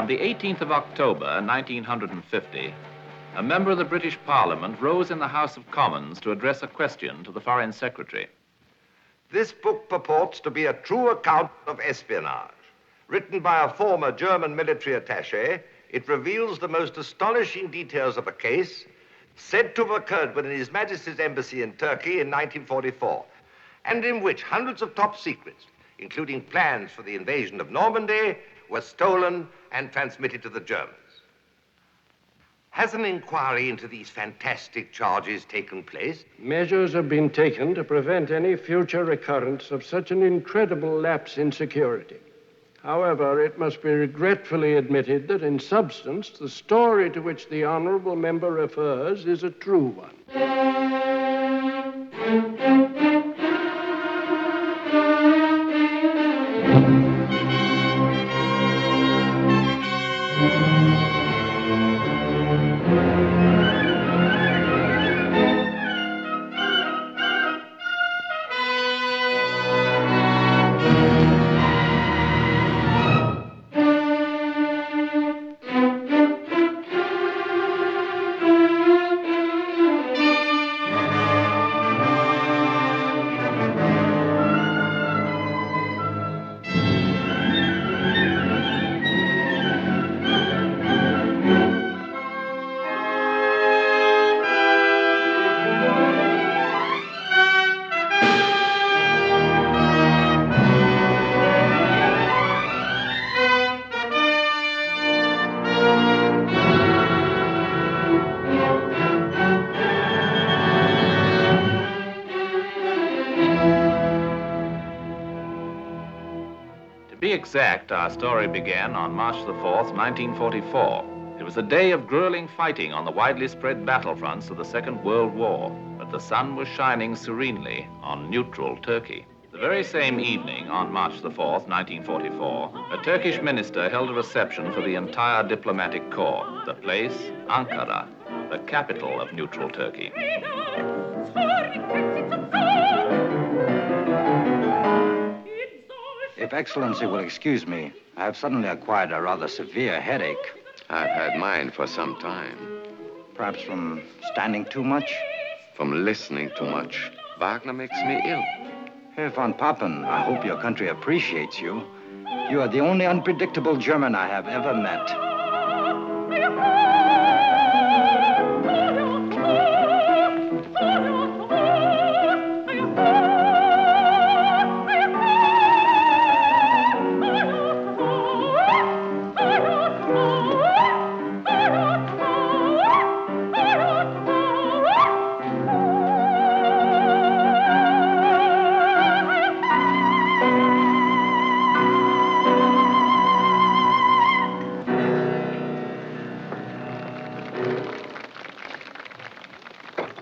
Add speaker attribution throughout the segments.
Speaker 1: On the 18th of October, 1950, a member of the British Parliament rose in the House of Commons to address a question to the Foreign Secretary.
Speaker 2: This book purports to be a true account of espionage. Written by a former German military attaché, it reveals the most astonishing details of a case said to have occurred within His Majesty's Embassy in Turkey in 1944, and in which hundreds of top secrets, including plans for the invasion of Normandy, were stolen and transmitted to the Germans. Has an inquiry into these fantastic charges taken place?
Speaker 3: Measures have been taken to prevent any future recurrence of such an incredible lapse in security. However, it must be regretfully admitted that in substance, the story to which the honorable member refers is a true one.
Speaker 1: To be exact, our story began on March the 4th, 1944. It was a day of grueling fighting on the widely spread battlefronts of the Second World War, but the sun was shining serenely on neutral Turkey. The very same evening, on March the 4th, 1944, a Turkish minister held a reception for the entire diplomatic corps. The place, Ankara, the capital of neutral Turkey.
Speaker 4: If Excellency will excuse me, I have suddenly acquired a rather severe headache.
Speaker 5: I've had mine for some time.
Speaker 4: Perhaps from standing too much?
Speaker 5: From listening too much. Wagner makes me ill.
Speaker 4: Herr von Papen, I hope your country appreciates you. You are the only unpredictable German I have ever met.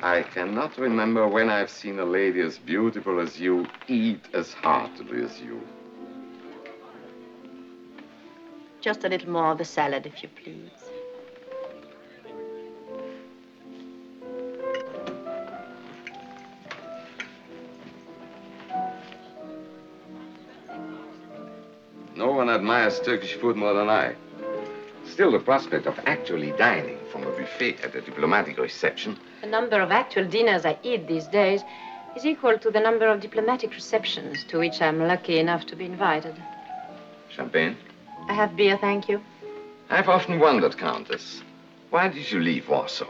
Speaker 5: I cannot remember when I've seen a lady as beautiful as you eat as heartily as you.
Speaker 6: Just a little more of the salad, if you please.
Speaker 5: No one admires Turkish food more than I. Still, the prospect of actually dining from a buffet at a diplomatic reception.
Speaker 6: The number of actual dinners I eat these days is equal to the number of diplomatic receptions to which I'm lucky enough to be invited.
Speaker 5: Champagne?
Speaker 6: I have beer, thank you.
Speaker 5: I've often wondered, Countess, why did you leave Warsaw?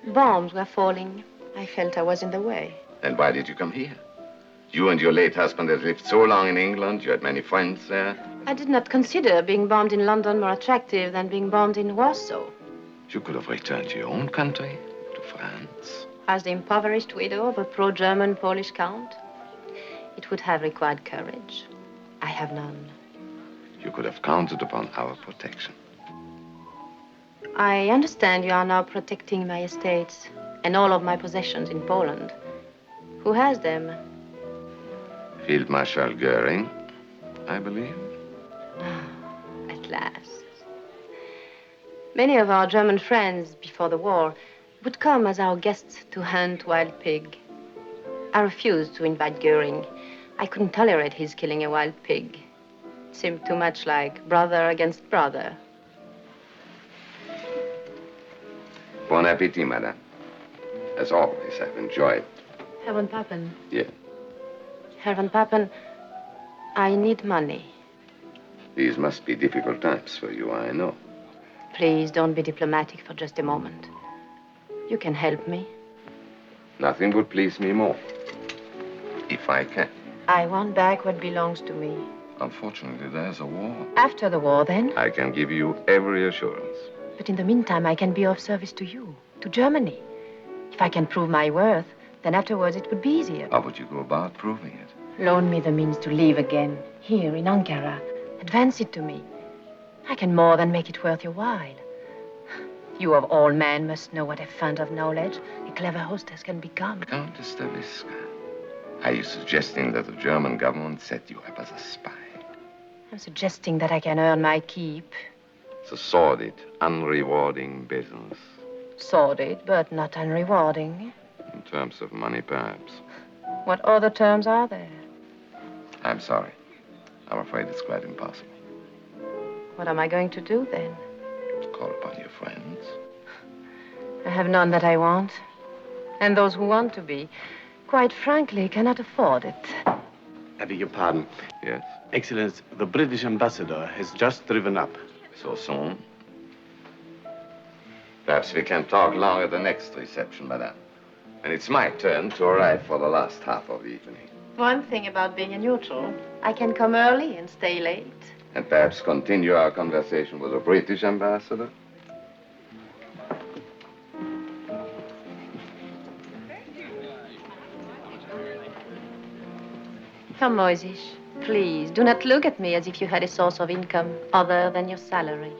Speaker 6: Bombs were falling. I felt I was in the way.
Speaker 5: Then why did you come here? You and your late husband had lived so long in England, you had many friends there.
Speaker 6: I did not consider being bombed in London more attractive than being bombed in Warsaw.
Speaker 5: You could have returned to your own country, to France.
Speaker 6: As the impoverished widow of a pro-German Polish count, it would have required courage. I have none.
Speaker 5: You could have counted upon our protection.
Speaker 6: I understand you are now protecting my estates and all of my possessions in Poland. Who has them?
Speaker 5: Field Marshal Goering, I believe.
Speaker 6: At last. Many of our German friends before the war would come as our guests to hunt wild pig. I refused to invite Goering. I couldn't tolerate his killing a wild pig. It seemed too much like brother against brother.
Speaker 5: Bon appetit, madame. As always, I've enjoyed.
Speaker 6: Herr von Papen.
Speaker 5: Yes.
Speaker 6: Herr von Papen, I need money.
Speaker 5: These must be difficult times for you, I know.
Speaker 6: Please don't be diplomatic for just a moment. You can help me.
Speaker 5: Nothing would please me more. If I can.
Speaker 6: I want back what belongs to me.
Speaker 5: Unfortunately, there's a war.
Speaker 6: After the war, then?
Speaker 5: I can give you every assurance.
Speaker 6: But in the meantime, I can be of service to you, to Germany. If I can prove my worth, then afterwards it would be easier.
Speaker 5: How would you go about proving it?
Speaker 6: Loan me the means to live again, here in Ankara. Advance it to me. I can more than make it worth your while. You of all men must know what a fount of knowledge a clever hostess can become.
Speaker 5: Countess Staviska, are you suggesting that the German government set you up as a spy?
Speaker 6: I'm suggesting that I can earn my keep.
Speaker 5: It's a sordid, unrewarding business.
Speaker 6: Sordid, but not unrewarding.
Speaker 5: In terms of money, perhaps.
Speaker 6: What other terms are there?
Speaker 5: I'm sorry. I'm afraid it's quite impossible.
Speaker 6: What am I going to do, then?
Speaker 5: Call upon your friends.
Speaker 6: I have none that I want. And those who want to be, quite frankly, cannot afford it.
Speaker 7: I beg your pardon.
Speaker 5: Yes?
Speaker 7: Excellence, the British ambassador has just driven up.
Speaker 5: So soon? Perhaps we can talk long at the next reception, madame. And it's my turn to arrive for the last half of the evening.
Speaker 6: One thing about being a neutral, I can come early and stay late.
Speaker 5: And perhaps continue our conversation with the British ambassador?
Speaker 6: Come, Moyzisch, please, do not look at me as if you had a source of income other than your salary.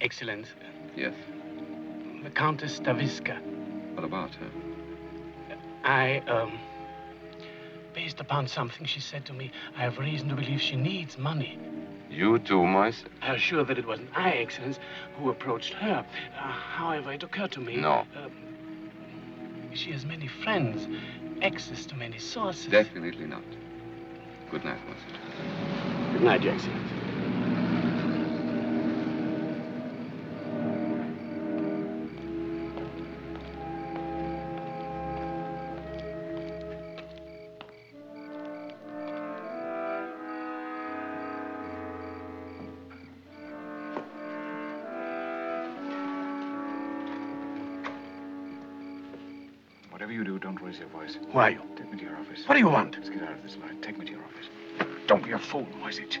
Speaker 7: Excellence,
Speaker 5: Yes.
Speaker 7: the Countess Staviska.
Speaker 5: What about her?
Speaker 7: Based upon something she said to me, I have reason to believe she needs money.
Speaker 5: You too, Moyzisch?
Speaker 7: I was sure that it wasn't I, Excellence, who approached her. However, it occurred to me...
Speaker 5: No.
Speaker 7: She has many friends, access to many sources.
Speaker 5: Definitely not. Good night, Moyzisch.
Speaker 7: Good night, Your Excellence.
Speaker 8: Whatever you do, don't raise your voice.
Speaker 7: Who are you?
Speaker 8: Take me to your office.
Speaker 7: What do you want?
Speaker 8: Let's get out of this light. Take me to your office. Don't be a fool, Moyzisch.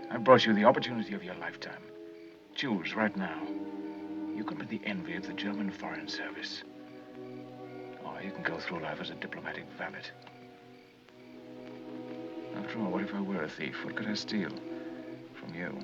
Speaker 8: I've brought you the opportunity of your lifetime. Choose right now. You can be the envy of the German Foreign Service. Or you can go through life as a diplomatic valet. After all, what if I were a thief? What could I steal? From you.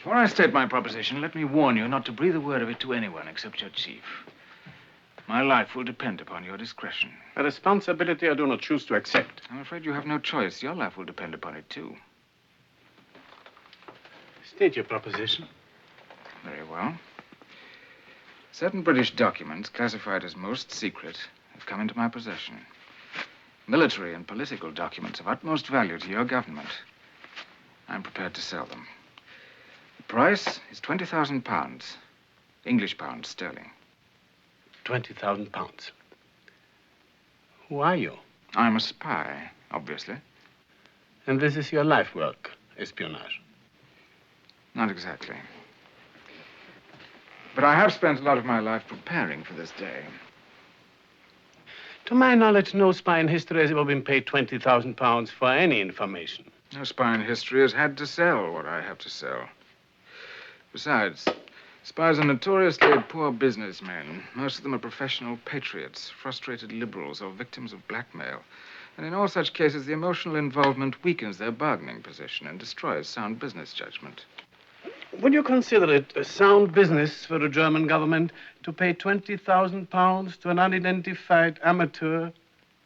Speaker 8: Before I state my proposition, let me warn you not to breathe a word of it to anyone except your chief. My life will depend upon your discretion.
Speaker 7: A responsibility I do not choose to accept.
Speaker 8: I'm afraid you have no choice. Your life will depend upon it, too.
Speaker 7: State your proposition.
Speaker 8: Very well. Certain British documents, classified as most secret, have come into my possession. Military and political documents of utmost value to your government. I'm prepared to sell them. The price is £20,000. English pounds sterling.
Speaker 7: 20,000 pounds. Who are you?
Speaker 8: I'm a spy, obviously.
Speaker 7: And this is your life work, espionage.
Speaker 8: Not exactly. But I have spent a lot of my life preparing for this day.
Speaker 7: To my knowledge, no spy in history has ever been paid 20,000 pounds for any information.
Speaker 8: No spy in history has had to sell what I have to sell. Besides, spies are notoriously poor businessmen. Most of them are professional patriots, frustrated liberals, or victims of blackmail. And in all such cases, the emotional involvement weakens their bargaining position and destroys sound business judgment.
Speaker 7: Would you consider it a sound business for the German government to pay 20,000 pounds to an unidentified amateur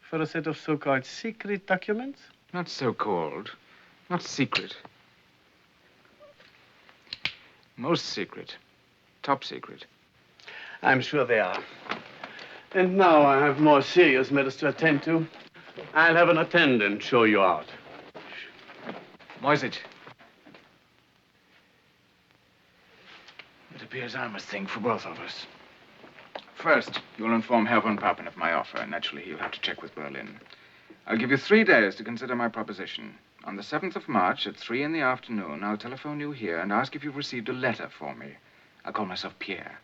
Speaker 7: for a set of so-called secret documents?
Speaker 8: Not so-called. Not secret. Most secret. Top secret.
Speaker 7: I'm sure they are. And now I have more serious matters to attend to. I'll have an attendant show you out.
Speaker 8: Moyzisch. It appears I must think for both of us. First, you'll inform Herr von Papen of my offer. Naturally, he'll have to check with Berlin. I'll give you 3 days to consider my proposition. On the 7th of March at 3 in the afternoon, I'll telephone you here and ask if you've received a letter for me. I'll call myself Pierre.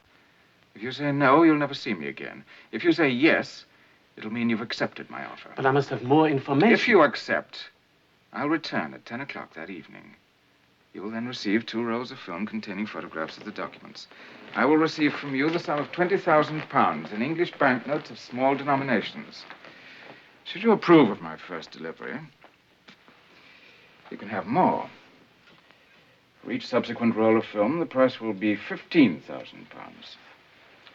Speaker 8: If you say no, you'll never see me again. If you say yes, it'll mean you've accepted my offer.
Speaker 7: But I must have more information.
Speaker 8: If you accept, I'll return at 10 o'clock that evening. You will then receive 2 rolls of film containing photographs of the documents. I will receive from you the sum of £20,000 in English banknotes of small denominations. Should you approve of my first delivery, you can have more. For each subsequent roll of film, the price will be £15,000.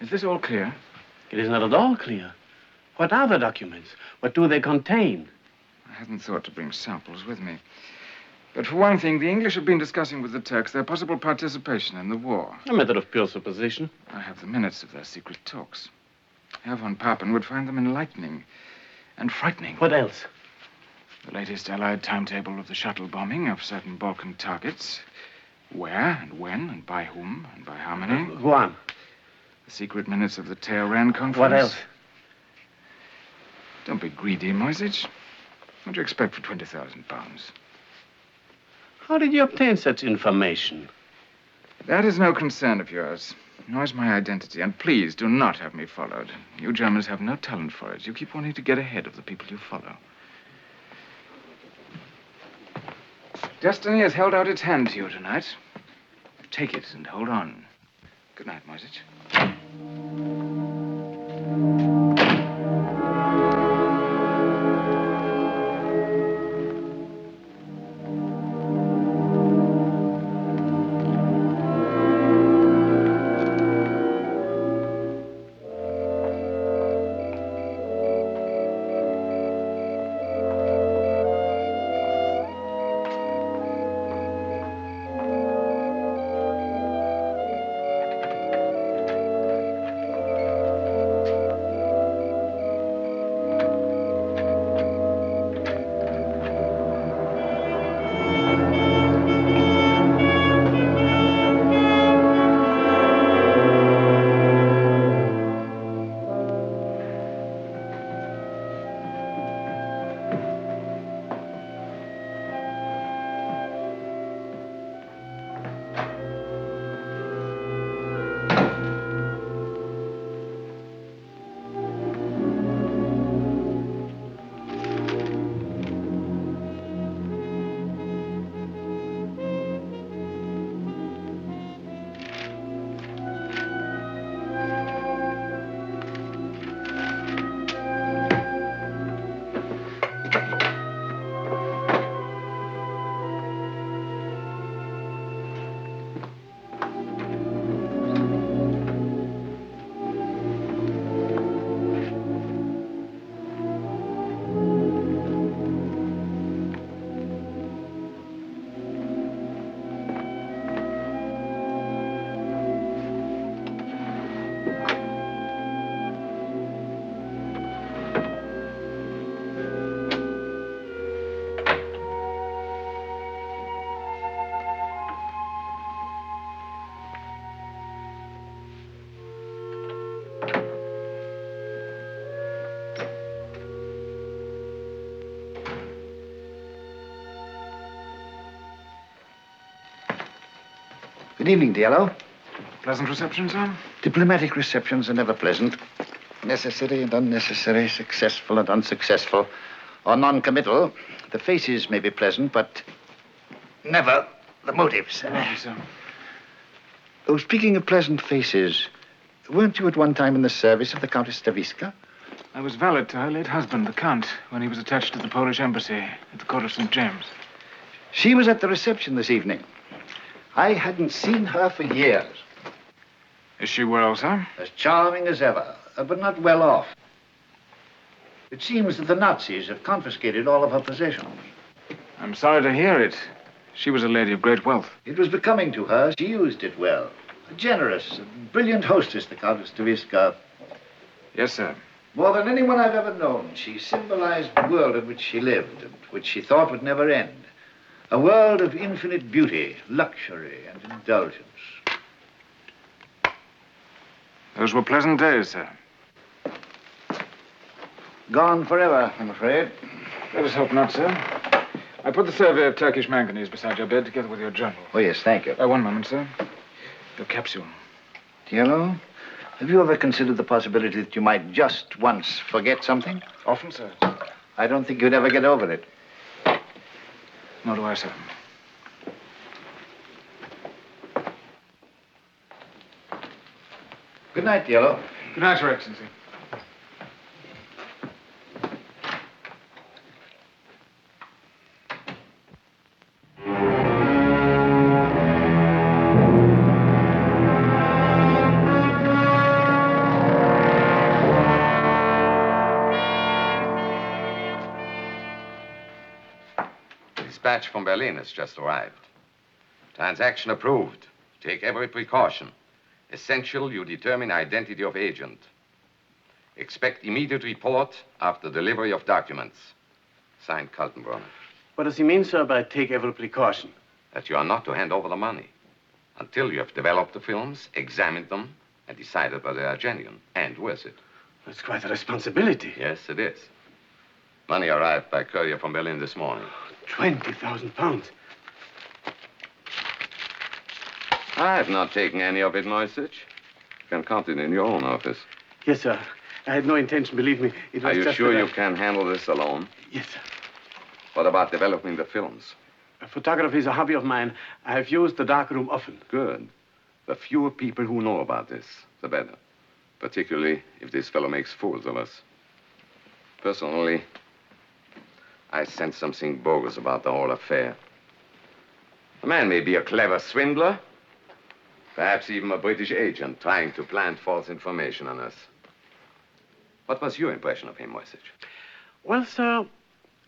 Speaker 8: Is this all clear?
Speaker 7: It is not at all clear. What are the documents? What do they contain?
Speaker 8: I hadn't thought to bring samples with me. But for one thing, the English have been discussing with the Turks their possible participation in the war.
Speaker 7: A matter of pure supposition.
Speaker 8: I have the minutes of their secret talks. Herr von Papen would find them enlightening and frightening.
Speaker 7: What else?
Speaker 8: The latest Allied timetable of the shuttle bombing of certain Balkan targets. Where and when and by whom and by how many.
Speaker 7: Go on.
Speaker 8: The secret minutes of the Tehran conference.
Speaker 7: What else?
Speaker 8: Don't be greedy, Moyzisch. What do you expect for £20,000?
Speaker 7: How did you obtain such information?
Speaker 8: That is no concern of yours, nor is my identity. And please do not have me followed. You Germans have no talent for it. You keep wanting to get ahead of the people you follow. Destiny has held out its hand to you tonight. Take it and hold on. Good night, Moyzisch.
Speaker 9: Good evening, Diello.
Speaker 8: Pleasant reception, sir?
Speaker 9: Diplomatic receptions are never pleasant. Necessary and unnecessary, successful and unsuccessful, or non-committal. The faces may be pleasant, but never the motives.
Speaker 8: Thank you, sir.
Speaker 9: Oh, speaking of pleasant faces, weren't you at one time in the service of the Countess Staviska?
Speaker 8: I was valet to her late husband, the Count, when he was attached to the Polish embassy at the court of St. James.
Speaker 9: She was at the reception this evening. I hadn't seen her for years.
Speaker 8: Is she well, sir?
Speaker 9: As charming as ever, but not well off. It seems that the Nazis have confiscated all of her possessions.
Speaker 8: I'm sorry to hear it. She was a lady of great wealth.
Speaker 9: It was becoming to her. She used it well. A generous, a brilliant hostess, the Countess Staviska.
Speaker 8: Yes, sir.
Speaker 9: More than anyone I've ever known, she symbolized the world in which she lived and which she thought would never end. A world of infinite beauty, luxury, and indulgence.
Speaker 8: Those were pleasant days, sir.
Speaker 9: Gone forever, I'm afraid.
Speaker 8: Let us hope not, sir. I put the survey of Turkish manganese beside your bed together with your journal.
Speaker 9: Oh, yes, thank you.
Speaker 8: One moment, sir. Your capsule.
Speaker 9: Diello, have you ever considered the possibility that you might just once forget something?
Speaker 8: Often, sir.
Speaker 9: I don't think you'd ever get over it.
Speaker 8: Nor do I, sir.
Speaker 9: Good night, Diello.
Speaker 8: Good night, Your Excellency.
Speaker 5: Dispatch from Berlin has just arrived. Transaction approved. Take every precaution. Essential, you determine identity of agent. Expect immediate report after delivery of documents. Signed, Kaltenbrunner.
Speaker 7: What does he mean, sir, by take every precaution?
Speaker 5: That you are not to hand over the money until you have developed the films, examined them, and decided whether they are genuine and worth it.
Speaker 7: That's quite a responsibility.
Speaker 5: Yes, it is. Money arrived by courier from Berlin this morning.
Speaker 7: 20,000 pounds.
Speaker 5: I've not taken any of it, Moyzisch. You can count it in your own office.
Speaker 7: Yes, sir. I had no intention, believe me. It was
Speaker 5: Are you
Speaker 7: just
Speaker 5: sure
Speaker 7: that
Speaker 5: you can handle this alone?
Speaker 7: Yes, sir.
Speaker 5: What about developing the films?
Speaker 7: Photography is a hobby of mine. I have used the darkroom often.
Speaker 5: Good. The fewer people who know about this, the better. Particularly if this fellow makes fools of us. Personally, I sense something bogus about the whole affair. The man may be a clever swindler, perhaps even a British agent trying to plant false information on us. What was your impression of him, Moyzisch?
Speaker 7: Well, sir,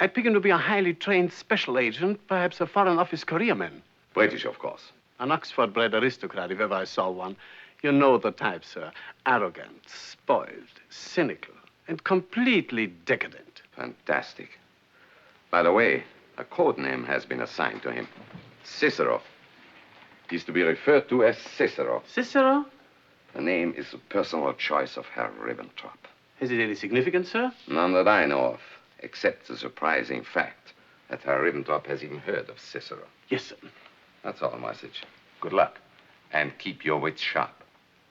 Speaker 7: I pick him to be a highly trained special agent, perhaps a Foreign Office careerman.
Speaker 5: British, of course.
Speaker 7: An Oxford-bred aristocrat, if ever I saw one. You know the type, sir. Arrogant, spoiled, cynical, and completely decadent.
Speaker 5: Fantastic. By the way, a code name has been assigned to him. Cicero. He's to be referred to as Cicero.
Speaker 7: Cicero?
Speaker 5: The name is a personal choice of Herr Ribbentrop.
Speaker 7: Is it any significant, sir?
Speaker 5: None that I know of, except the surprising fact that Herr Ribbentrop has even heard of Cicero.
Speaker 7: Yes, sir.
Speaker 5: That's all, Moyzisch. Good luck. And keep your wits sharp.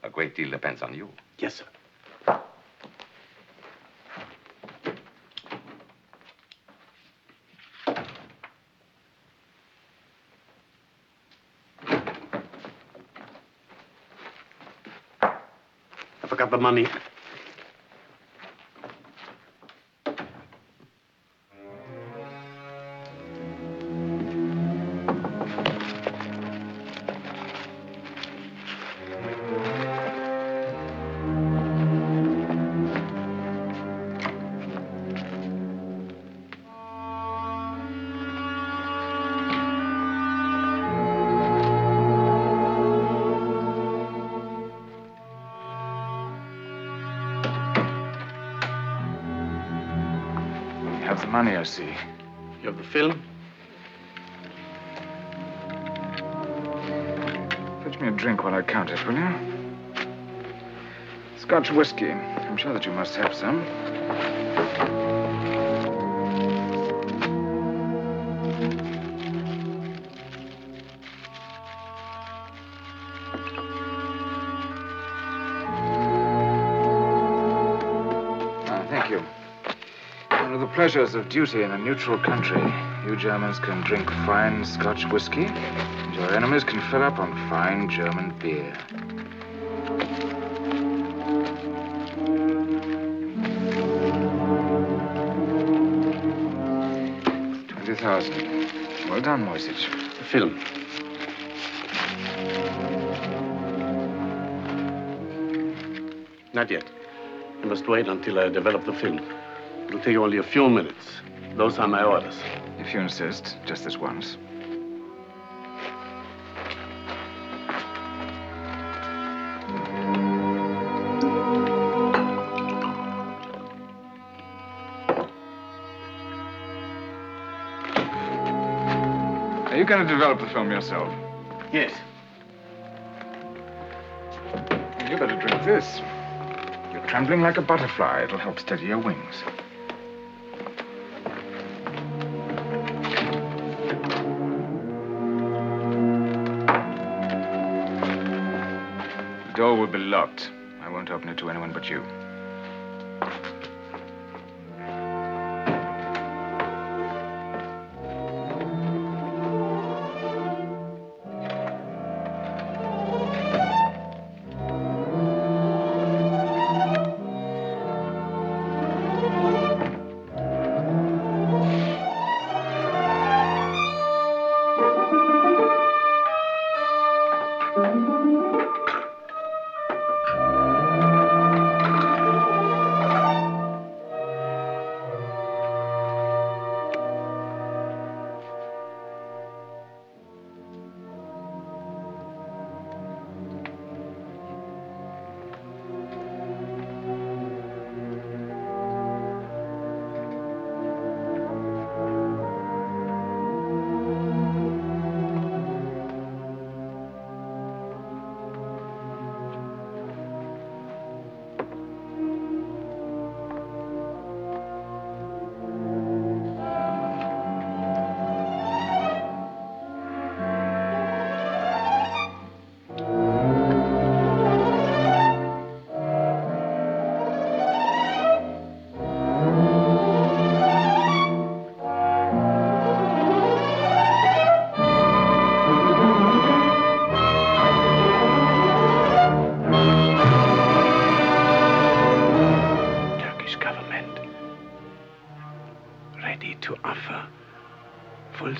Speaker 5: A great deal depends on you.
Speaker 7: Yes, sir. I forgot the money.
Speaker 8: Money, I see.
Speaker 7: You have the film?
Speaker 8: Fetch me a drink while I count it, will you? Scotch whiskey. I'm sure that you must have some. pleasures of duty in a neutral country. You Germans can drink fine Scotch whiskey, and your enemies can fill up on fine German beer. $20,000. Well done, Moyzisch.
Speaker 7: The film. Not yet. You must wait until I develop the film. It'll take only a few minutes. Those are my orders.
Speaker 8: If you insist, just this once. Are you going to develop the film yourself?
Speaker 7: Yes.
Speaker 8: You better drink this. You're trembling like a butterfly. It'll help steady your wings. The door will be locked. I won't open it to anyone but you.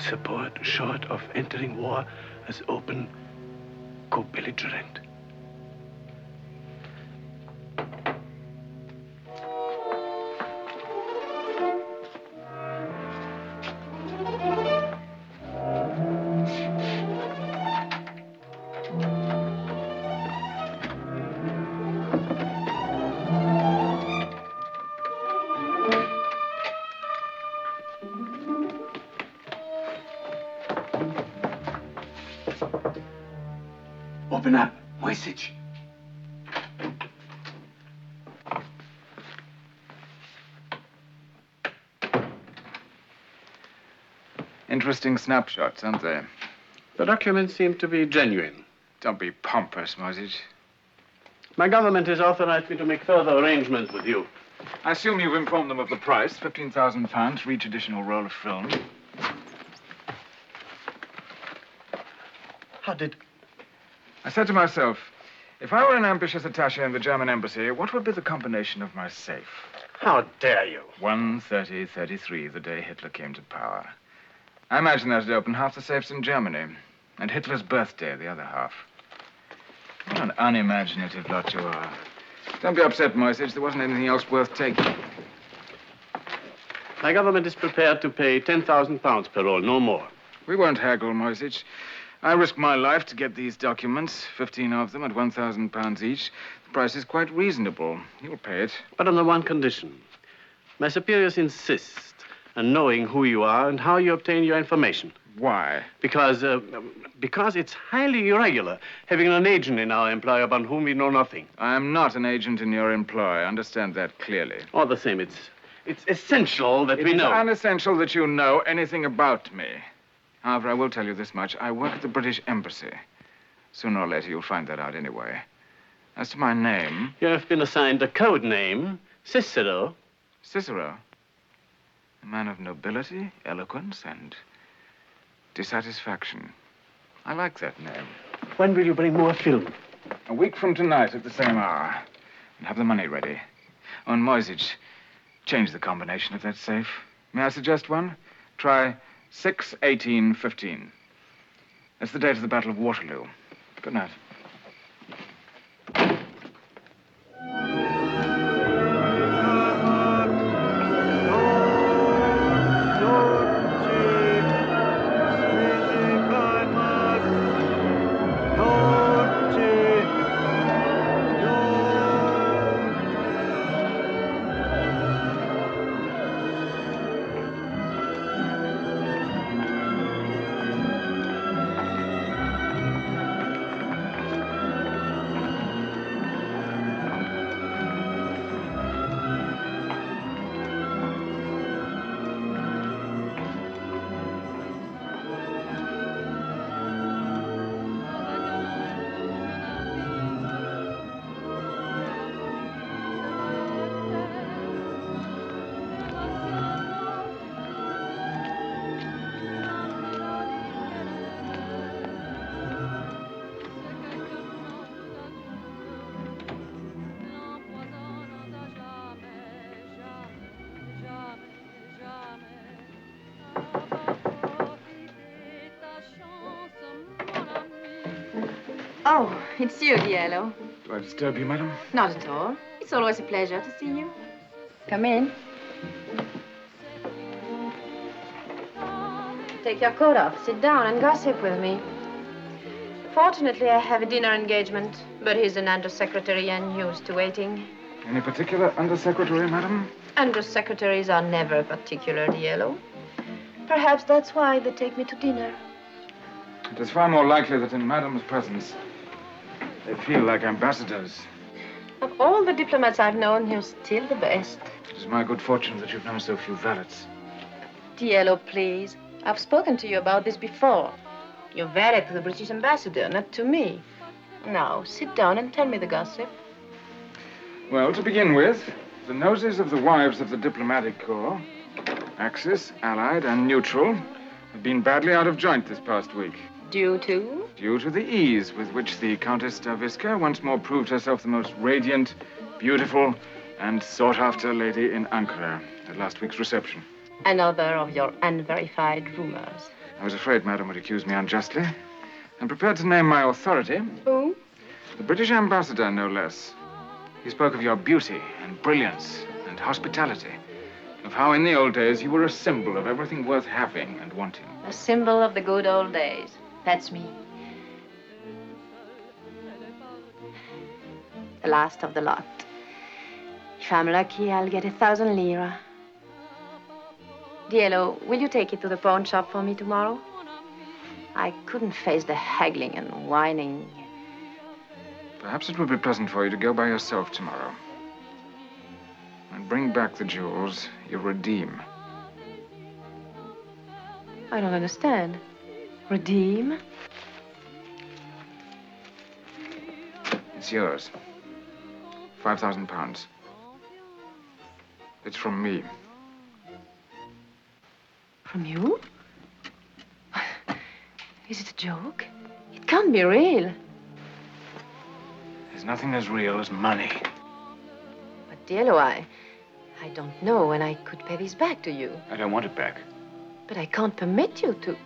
Speaker 7: Support short of entering war as open co-belligerent. Open up, Moyzisch.
Speaker 8: Interesting snapshots, aren't they?
Speaker 7: The documents seem to be genuine.
Speaker 8: Don't be pompous, Moyzisch.
Speaker 7: My government has authorized me to make further arrangements with you.
Speaker 8: I assume you've informed them of the price, £15,000 for each additional roll of film.
Speaker 7: How did...
Speaker 8: I said to myself, if I were an ambitious attaché in the German embassy, what would be the combination of my safe?
Speaker 7: How dare you?
Speaker 8: 13033, the day Hitler came to power. I imagine that it opened half the safes in Germany, and Hitler's birthday, the other half. What an unimaginative lot you are. Don't be upset, Moyzisch. There wasn't anything else worth taking.
Speaker 7: My government is prepared to pay £10,000 per roll, no more.
Speaker 8: We won't haggle, Moyzisch. I risked my life to get these documents, 15 of them at £1,000 each. The price is quite reasonable. You'll pay it.
Speaker 7: But on the one condition. My superiors insist on knowing who you are and how you obtain your information.
Speaker 8: Why?
Speaker 7: Because it's highly irregular having an agent in our employ upon whom we know nothing.
Speaker 8: I am not an agent in your employ. I understand that clearly.
Speaker 7: All the same, it's essential that we know.
Speaker 8: It's unessential that you know anything about me. However, I will tell you this much. I work at the British Embassy. Sooner or later, you'll find that out anyway. As to my name...
Speaker 7: You have been assigned a code name, Cicero.
Speaker 8: Cicero? A man of nobility, eloquence, and dissatisfaction. I like that name.
Speaker 7: When will you bring more film?
Speaker 8: A week from tonight at the same hour. And have the money ready. On Moyzisch, change the combination if that's safe. May I suggest one? Try 6-18-15. That's the date of the Battle of Waterloo. Good night.
Speaker 6: Oh, it's you, Diello.
Speaker 8: Do I disturb you, madam?
Speaker 6: Not at all. It's always a pleasure to see you. Come in. Take your coat off, sit down, and gossip with me. Fortunately, I have a dinner engagement, but he's an undersecretary and used to waiting.
Speaker 8: Any particular undersecretary, madam?
Speaker 6: Undersecretaries are never particular, Diello. Perhaps that's why they take me to dinner.
Speaker 8: It is far more likely that in madam's presence, they feel like ambassadors.
Speaker 6: Of all the diplomats I've known, you're still the best.
Speaker 8: It is my good fortune that you've known so few valets.
Speaker 6: Diello, please. I've spoken to you about this before. You're valet to the British ambassador, not to me. Now, sit down and tell me the gossip.
Speaker 8: Well, to begin with, the noses of the wives of the diplomatic corps, Axis, Allied, and Neutral, have been badly out of joint this past week.
Speaker 6: Due to?
Speaker 8: Due to the ease with which the Countess Staviska once more proved herself the most radiant, beautiful, and sought-after lady in Ankara at last week's reception.
Speaker 6: Another of your unverified rumors.
Speaker 8: I was afraid madam would accuse me unjustly. I'm prepared to name my authority.
Speaker 6: Who?
Speaker 8: The British ambassador, no less. He spoke of your beauty and brilliance and hospitality, of how in the old days you were a symbol of everything worth having and wanting.
Speaker 6: A symbol of the good old days. That's me. The last of the lot. If I'm lucky, I'll get 1,000 lira. Diello, will you take it to the pawn shop for me tomorrow? I couldn't face the haggling and whining.
Speaker 8: Perhaps it would be pleasant for you to go by yourself tomorrow. And bring back the jewels you redeem.
Speaker 6: I don't understand. Redeem?
Speaker 8: It's yours. £5,000. It's from me.
Speaker 6: From you? Is it a joke? It can't be real.
Speaker 8: There's nothing as real as money.
Speaker 6: But, Diello, I don't know when I could pay this back to you.
Speaker 8: I don't want it back.
Speaker 6: But I can't permit you to.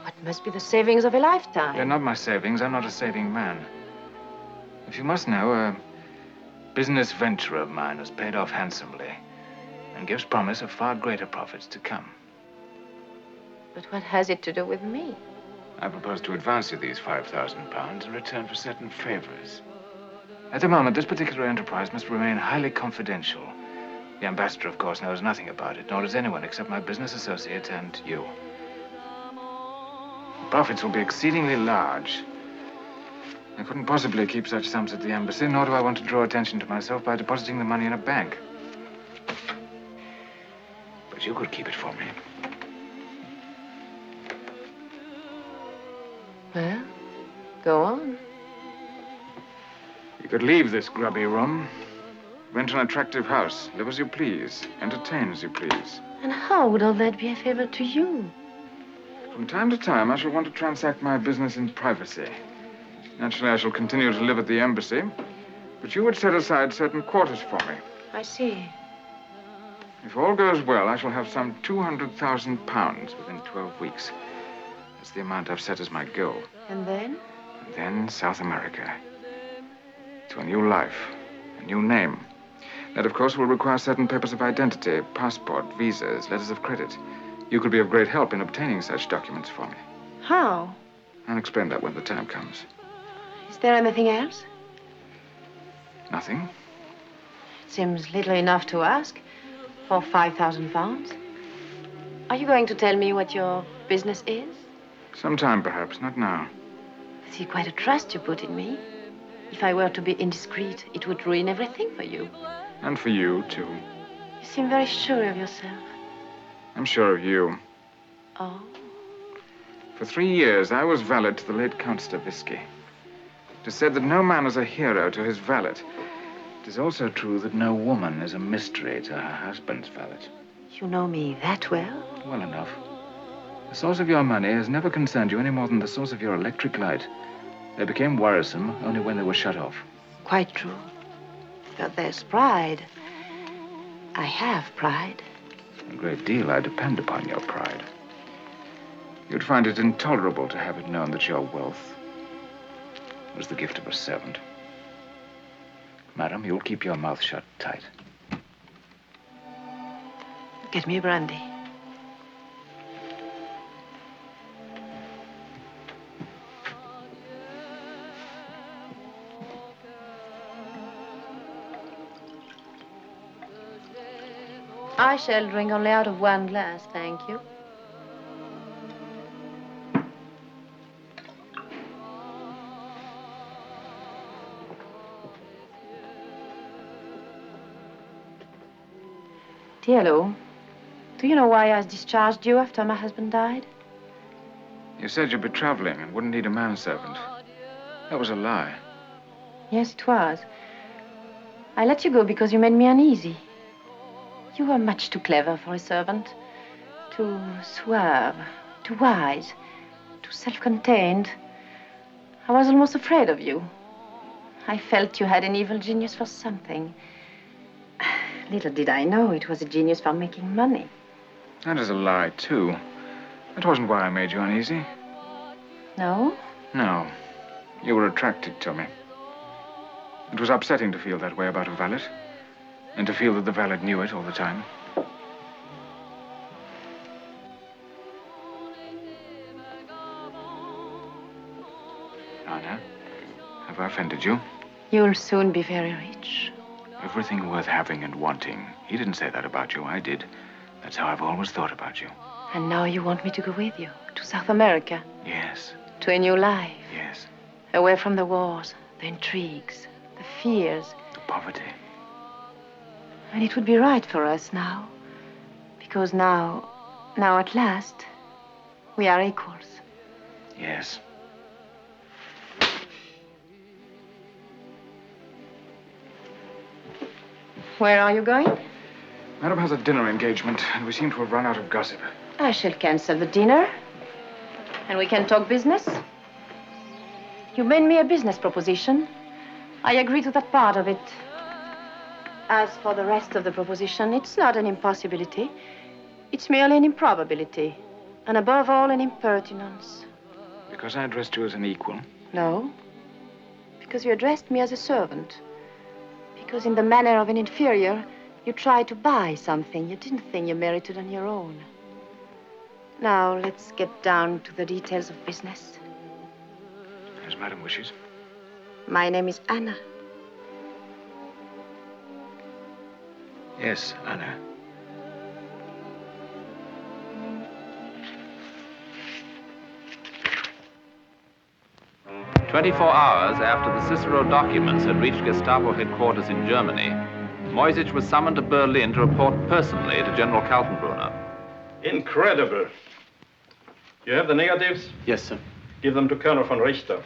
Speaker 6: What must be the savings of a lifetime?
Speaker 8: They're not my savings. I'm not a saving man. If you must know, a business venture of mine has paid off handsomely and gives promise of far greater profits to come.
Speaker 6: But what has it to do with me?
Speaker 8: I propose to advance you these £5,000 in return for certain favors. At the moment, this particular enterprise must remain highly confidential. The ambassador, of course, knows nothing about it, nor does anyone except my business associates and you. The profits will be exceedingly large. I couldn't possibly keep such sums at the embassy, nor do I want to draw attention to myself by depositing the money in a bank. But you could keep it for me.
Speaker 6: Well, go on.
Speaker 8: You could leave this grubby room, rent an attractive house, live as you please, entertain as you please.
Speaker 6: And how would all that be a favor to you?
Speaker 8: From time to time, I shall want to transact my business in privacy. Naturally, I shall continue to live at the embassy, but you would set aside certain quarters for me.
Speaker 6: I see.
Speaker 8: If all goes well, I shall have some 200,000 pounds within 12 weeks. That's the amount I've set as my goal.
Speaker 6: And then?
Speaker 8: And then South America. To a new life, a new name. That, of course, will require certain papers of identity, passport, visas, letters of credit. You could be of great help in obtaining such documents for me.
Speaker 6: How?
Speaker 8: I'll explain that when the time comes.
Speaker 6: Is there anything else?
Speaker 8: Nothing.
Speaker 6: It seems little enough to ask for 5,000 pounds. Are you going to tell me what your business is?
Speaker 8: Sometime, perhaps, not now.
Speaker 6: I see quite a trust you put in me. If I were to be indiscreet, it would ruin everything for you.
Speaker 8: And for you, too.
Speaker 6: You seem very sure of yourself.
Speaker 8: I'm sure of you.
Speaker 6: Oh?
Speaker 8: For 3 years, I was valet to the late Count Staviska. It is said that no man is a hero to his valet. It is also true that no woman is a mystery to her husband's valet.
Speaker 6: You know me that well?
Speaker 8: Well enough. The source of your money has never concerned you any more than the source of your electric light. They became worrisome only when they were shut off.
Speaker 6: Quite true. But there's pride. I have pride.
Speaker 8: A great deal I depend upon your pride. You'd find it intolerable to have it known that your wealth was the gift of a servant. Madam, you'll keep your mouth shut tight.
Speaker 6: Get me a brandy. I shall drink only out of one glass, thank you. Diello, do you know why I discharged you after my husband died?
Speaker 8: You said you'd be traveling and wouldn't need a manservant. That was a lie.
Speaker 6: Yes, it was. I let you go because you made me uneasy. You were much too clever for a servant. Too suave, too wise, too self-contained. I was almost afraid of you. I felt you had an evil genius for something. Little did I know it was a genius for making money.
Speaker 8: That is a lie, too. That wasn't why I made you uneasy.
Speaker 6: No?
Speaker 8: No. You were attracted to me. It was upsetting to feel that way about a valet. And to feel that the valet knew it all the time. Anna, have I offended you?
Speaker 6: You'll soon be very rich.
Speaker 8: Everything worth having and wanting. He didn't say that about you, I did. That's how I've always thought about you.
Speaker 6: And now you want me to go with you to South America?
Speaker 8: Yes.
Speaker 6: To a new life?
Speaker 8: Yes.
Speaker 6: Away from the wars, the intrigues, the fears.
Speaker 8: The poverty.
Speaker 6: And it would be right for us now. Because now at last, we are equals.
Speaker 8: Yes.
Speaker 6: Where are you going?
Speaker 8: Madam has a dinner engagement, and we seem to have run out of gossip.
Speaker 6: I shall cancel the dinner. And we can talk business. You made me a business proposition. I agree to that part of it. As for the rest of the proposition, it's not an impossibility. It's merely an improbability. And above all, an impertinence.
Speaker 8: Because I addressed you as an equal?
Speaker 6: No. Because you addressed me as a servant. Because in the manner of an inferior, you tried to buy something you didn't think you merited on your own. Now, let's get down to the details of business.
Speaker 8: As Madam wishes.
Speaker 6: My name is Anna.
Speaker 8: Yes, Anna.
Speaker 1: "24 hours after the Cicero documents had reached Gestapo headquarters in Germany, Moyzisch was summoned to Berlin to report personally to General Kaltenbrunner.
Speaker 3: Incredible. You have the negatives?
Speaker 7: Yes, sir.
Speaker 3: Give them to Colonel von Richter.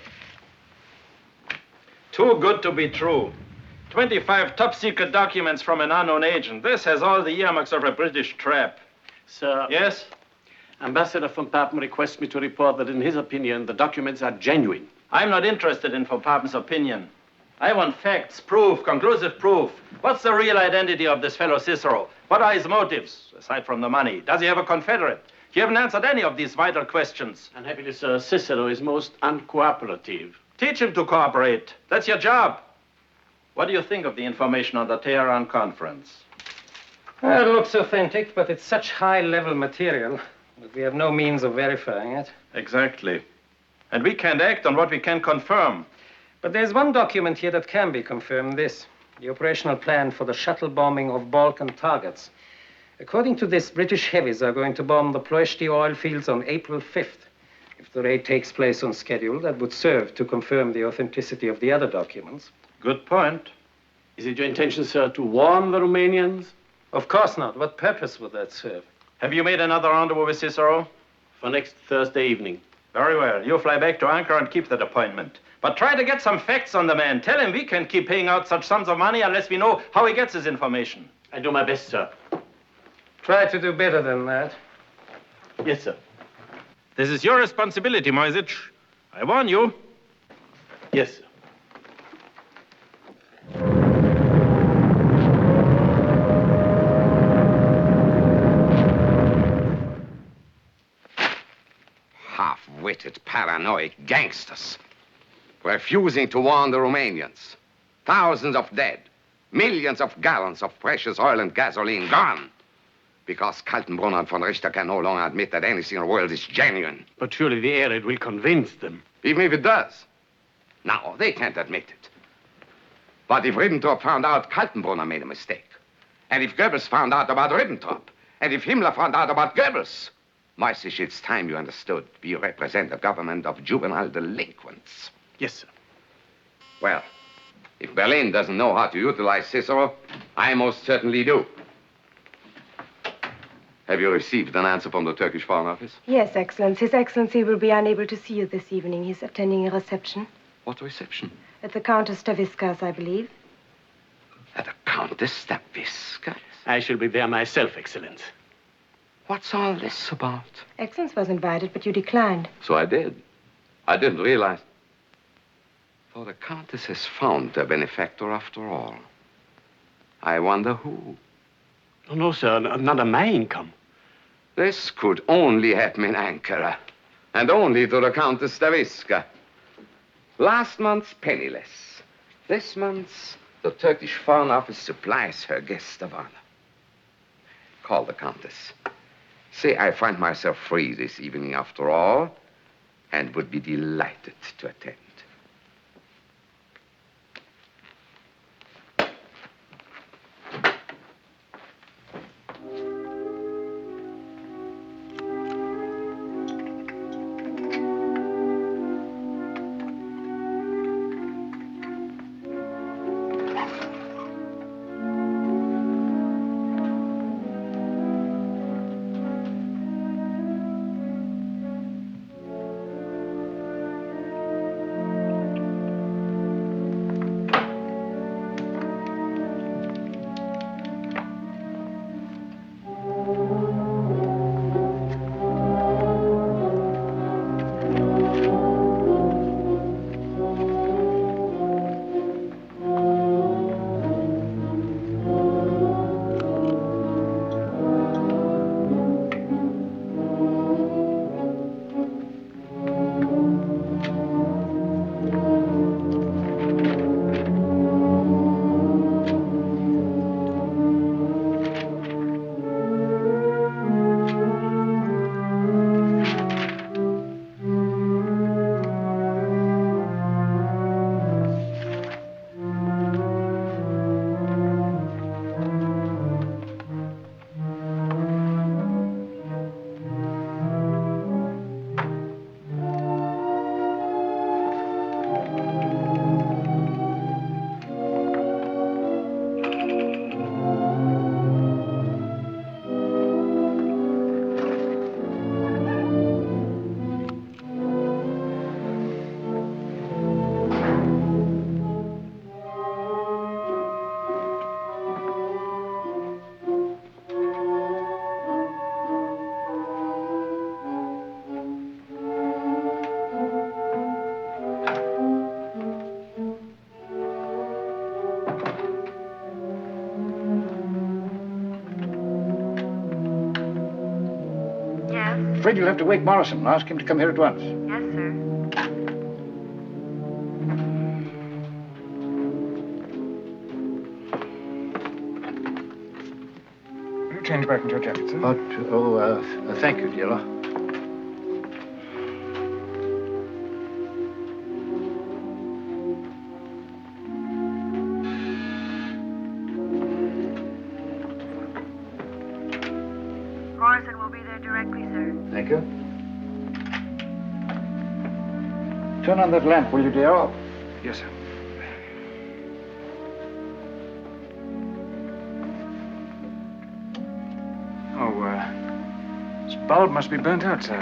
Speaker 3: Too good to be true. 25 top-secret documents from an unknown agent. This has all the earmarks of a British trap.
Speaker 7: Sir.
Speaker 1: Yes?
Speaker 7: Ambassador von Papen requests me to report that in his opinion, the documents are genuine.
Speaker 1: I'm not interested in von Papen's opinion. I want facts, proof, conclusive proof. What's the real identity of this fellow Cicero? What are his motives, aside from the money? Does he have a confederate? You haven't answered any of these vital questions.
Speaker 7: Unhappily, sir, Cicero is most uncooperative.
Speaker 1: Teach him to cooperate. That's your job. What do you think of the information on the Tehran conference?
Speaker 10: Well, it looks authentic, but it's such high-level material that we have no means of verifying it.
Speaker 1: Exactly. And we can't act on what we can confirm.
Speaker 10: But there's one document here that can be confirmed, this. The operational plan for the shuttle bombing of Balkan targets. According to this, British heavies are going to bomb the Ploeshti oil fields on April 5th. If the raid takes place on schedule, that would serve to confirm the authenticity of the other documents.
Speaker 1: Good point.
Speaker 7: Is it your intention, sir, to warn the Romanians?
Speaker 10: Of course not. What purpose would that serve?
Speaker 1: Have you made another rendezvous with Cicero?
Speaker 7: For next Thursday evening.
Speaker 1: Very well. You fly back to Ankara and keep that appointment. But try to get some facts on the man. Tell him we can't keep paying out such sums of money unless we know how he gets his information.
Speaker 7: I do my best, sir.
Speaker 10: Try to do better than that.
Speaker 7: Yes, sir.
Speaker 1: This is your responsibility, Moyzisch. I warn you.
Speaker 7: Yes, sir.
Speaker 5: Half-witted, paranoid gangsters. Refusing to warn the Romanians. Thousands of dead. Millions of gallons of precious oil and gasoline gone. Because Kaltenbrunner and von Richter can no longer admit that anything in the world is genuine.
Speaker 7: But surely the air raid will convince them.
Speaker 5: Even if it does. No, they can't admit it. But if Ribbentrop found out Kaltenbrunner made a mistake, and if Goebbels found out about Ribbentrop, and if Himmler found out about Goebbels, Moyzisch, it's time you understood. We represent a government of juvenile delinquents.
Speaker 7: Yes, sir.
Speaker 5: Well, if Berlin doesn't know how to utilize Cicero, I most certainly do. Have you received an answer from the Turkish Foreign Office?
Speaker 11: Yes, Excellence. His Excellency will be unable to see you this evening. He's attending a reception.
Speaker 5: What reception?
Speaker 11: At the Countess Staviska's, I believe.
Speaker 5: At the Countess Staviska?
Speaker 7: I shall be there myself, Excellence.
Speaker 5: What's all this about?
Speaker 11: Excellence was invited, but you declined.
Speaker 5: So I did. I didn't realize. For the Countess has found a benefactor after all. I wonder who.
Speaker 7: Oh, no, sir, not on my income.
Speaker 5: This could only happen in Ankara. And only to the Countess Staviska. Last month's penniless. This month's, the Turkish Foreign Office supplies her guest of honor. Call the Countess. Say I find myself free this evening after all, and would be delighted to attend.
Speaker 9: afraid you'll have to wake Morrison. Ask him to come here at once.
Speaker 6: Yes, sir.
Speaker 8: Will you change back into your jacket, sir?
Speaker 9: Thank you, Diello.
Speaker 6: Morrison will be there directly, sir.
Speaker 9: Thank you. Turn on that lamp, will you, Diello?
Speaker 8: Yes, sir. This bulb must be burnt out, sir.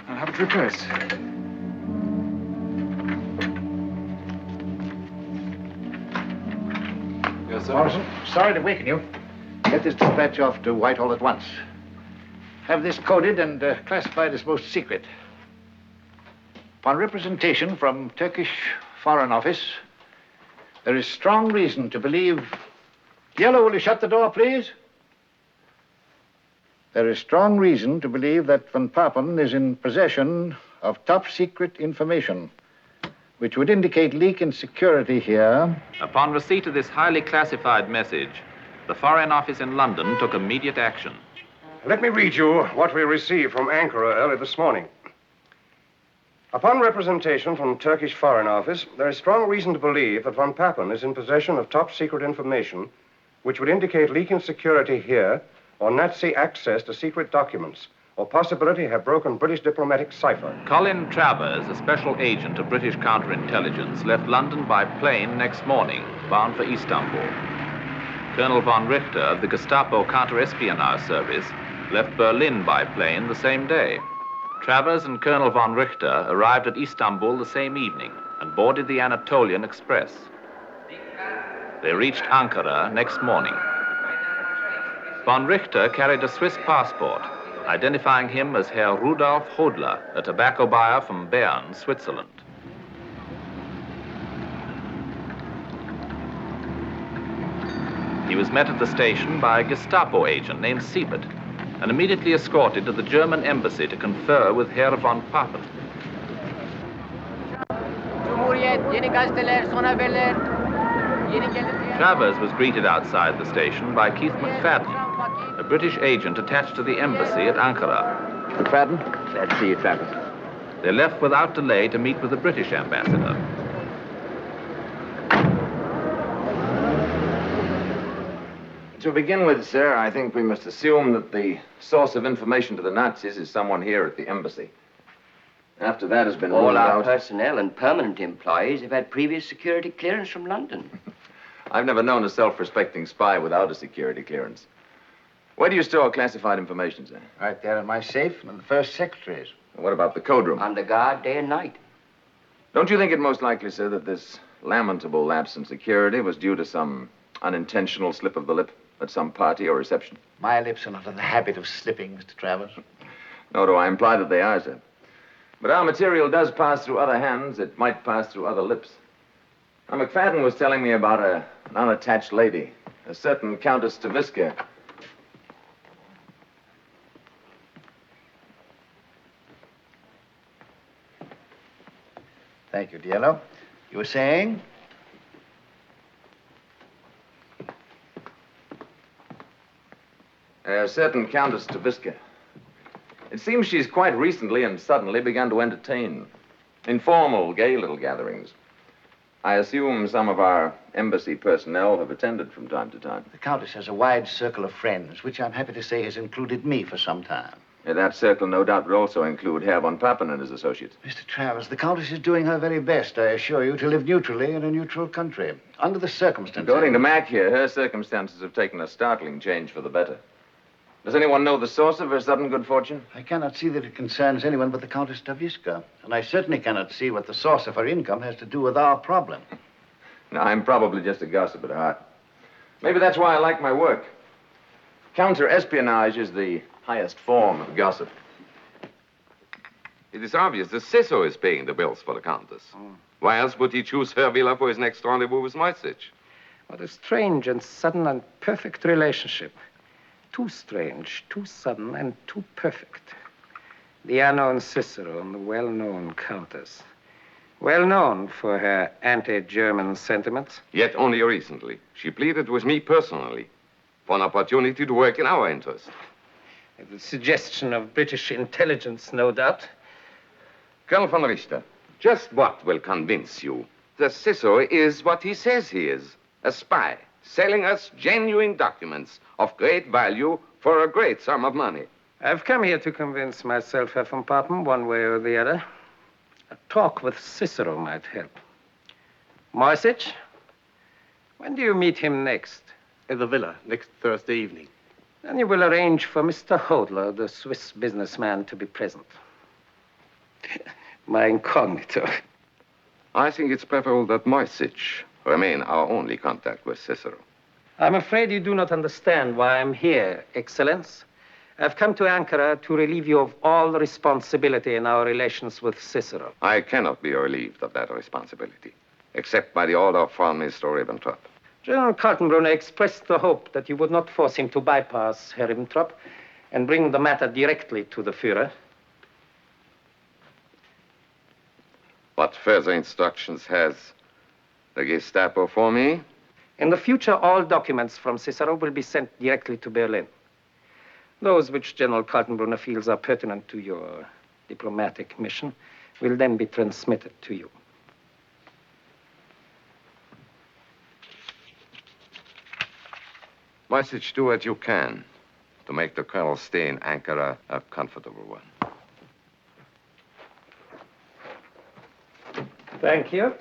Speaker 8: I'll have it replaced.
Speaker 9: Yes, sir. Morrison, sorry to waken you. Get this dispatch off to Whitehall at once. Have this coded and classified as most secret. Upon representation from Turkish Foreign Office, there is strong reason to believe... Diello, will you shut the door, please? There is strong reason to believe that von Papen is in possession of top-secret information, which would indicate leak in security here.
Speaker 1: Upon receipt of this highly classified message, the Foreign Office in London took immediate action.
Speaker 12: Let me read you what we received from Ankara early this morning. Upon representation from Turkish Foreign Office, there is strong reason to believe that von Papen is in possession of top-secret information which would indicate leak in security here or Nazi access to secret documents or possibility have broken British diplomatic cipher.
Speaker 1: Colin Travers, a special agent of British counterintelligence, left London by plane next morning, bound for Istanbul. Colonel von Richter of the Gestapo counter-espionage service left Berlin by plane the same day. Travers and Colonel von Richter arrived at Istanbul the same evening and boarded the Anatolian Express. They reached Ankara next morning. Von Richter carried a Swiss passport, identifying him as Herr Rudolf Hodler, a tobacco buyer from Bern, Switzerland. He was met at the station by a Gestapo agent named Siebert and immediately escorted to the German embassy to confer with Herr von Papen. Travers was greeted outside the station by Keith McFadden, a British agent attached to the embassy at Ankara.
Speaker 9: McFadden? Glad to see you, Travers.
Speaker 1: They left without delay to meet with the British ambassador.
Speaker 5: To begin with, sir, I think we must assume that the source of information to the Nazis is someone here at the embassy. After that has been ruled out...
Speaker 13: All our personnel and permanent employees have had previous security clearance from London.
Speaker 5: I've never known a self-respecting spy without a security clearance. Where do you store classified information, sir?
Speaker 9: Right there in my safe and in the first secretary's.
Speaker 5: What about the code room?
Speaker 13: Under guard day and night.
Speaker 5: Don't you think it most likely, sir, that this lamentable lapse in security was due to some unintentional slip of the lip at some party or reception?
Speaker 9: My lips are not in the habit of slipping, Mr. Travers.
Speaker 5: Nor do I imply that they are, sir. But our material does pass through other hands. It might pass through other lips. Now, McFadden was telling me about an unattached lady, a certain Countess Staviska.
Speaker 9: Thank you, Diello. You were saying?
Speaker 5: A certain Countess Staviska. It seems she's quite recently and suddenly begun to entertain informal, gay little gatherings. I assume some of our embassy personnel have attended from time to time.
Speaker 9: The Countess has a wide circle of friends, which I'm happy to say has included me for some time.
Speaker 5: That circle, no doubt, would also include Herr von Papen and his associates.
Speaker 9: Mr. Travers, the Countess is doing her very best, I assure you, to live neutrally in a neutral country. Under the circumstances...
Speaker 5: According to Mac here, her circumstances have taken a startling change for the better. Does anyone know the source of her sudden good fortune?
Speaker 9: I cannot see that it concerns anyone but the Countess Staviska. And I certainly cannot see what the source of her income has to do with our problem.
Speaker 5: Now, I'm probably just a gossip at heart. Maybe that's why I like my work. Counter-espionage is the highest form of gossip.
Speaker 14: It is obvious that Cicero is paying the bills for the Countess. Why else would he choose her villa for his next rendezvous with Moyzisch?
Speaker 10: What a strange and sudden and perfect relationship. Too strange, too sudden, and too perfect. The unknown Cicero and the well-known countess. Well known for her anti-German sentiments.
Speaker 14: Yet only recently. She pleaded with me personally for an opportunity to work in our interest.
Speaker 10: The suggestion of British intelligence, no doubt.
Speaker 14: Colonel von Richter, just what will convince you that Cicero is what he says he is? A spy, selling us genuine documents of great value for a great sum of money.
Speaker 10: I've come here to convince myself, Herr von Papen, one way or the other. A talk with Cicero might help. Moyzisch, when do you meet him next?
Speaker 7: At the villa, next Thursday evening.
Speaker 10: Then you will arrange for Mr. Hodler, the Swiss businessman, to be present. My incognito.
Speaker 14: I think it's preferable that Moyzisch remain our only contact with Cicero.
Speaker 10: I'm afraid you do not understand why I'm here, Excellence. I've come to Ankara to relieve you of all the responsibility in our relations with Cicero.
Speaker 14: I cannot be relieved of that responsibility, except by the order of Foreign Minister Ribbentrop.
Speaker 10: General Kaltenbrunner expressed the hope that you would not force him to bypass Herr Ribbentrop and bring the matter directly to the Führer.
Speaker 14: What further instructions has the Gestapo for me?
Speaker 10: In the future, all documents from Cicero will be sent directly to Berlin. Those which General Kaltenbrunner feels are pertinent to your diplomatic mission will then be transmitted to you.
Speaker 14: Moyzisch, do what you can to make the Colonel's stay in Ankara a comfortable one.
Speaker 10: Thank you.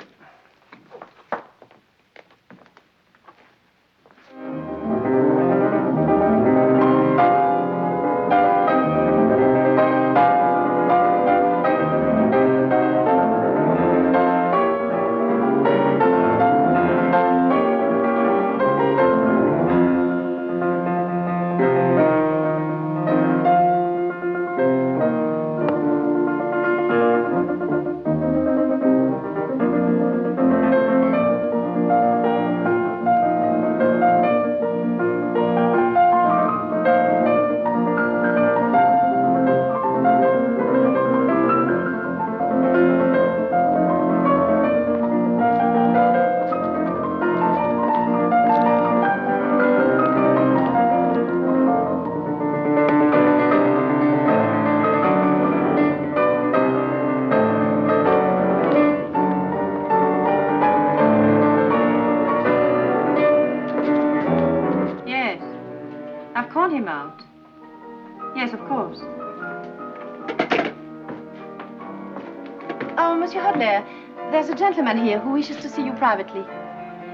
Speaker 6: There's a gentleman here who wishes to see you privately.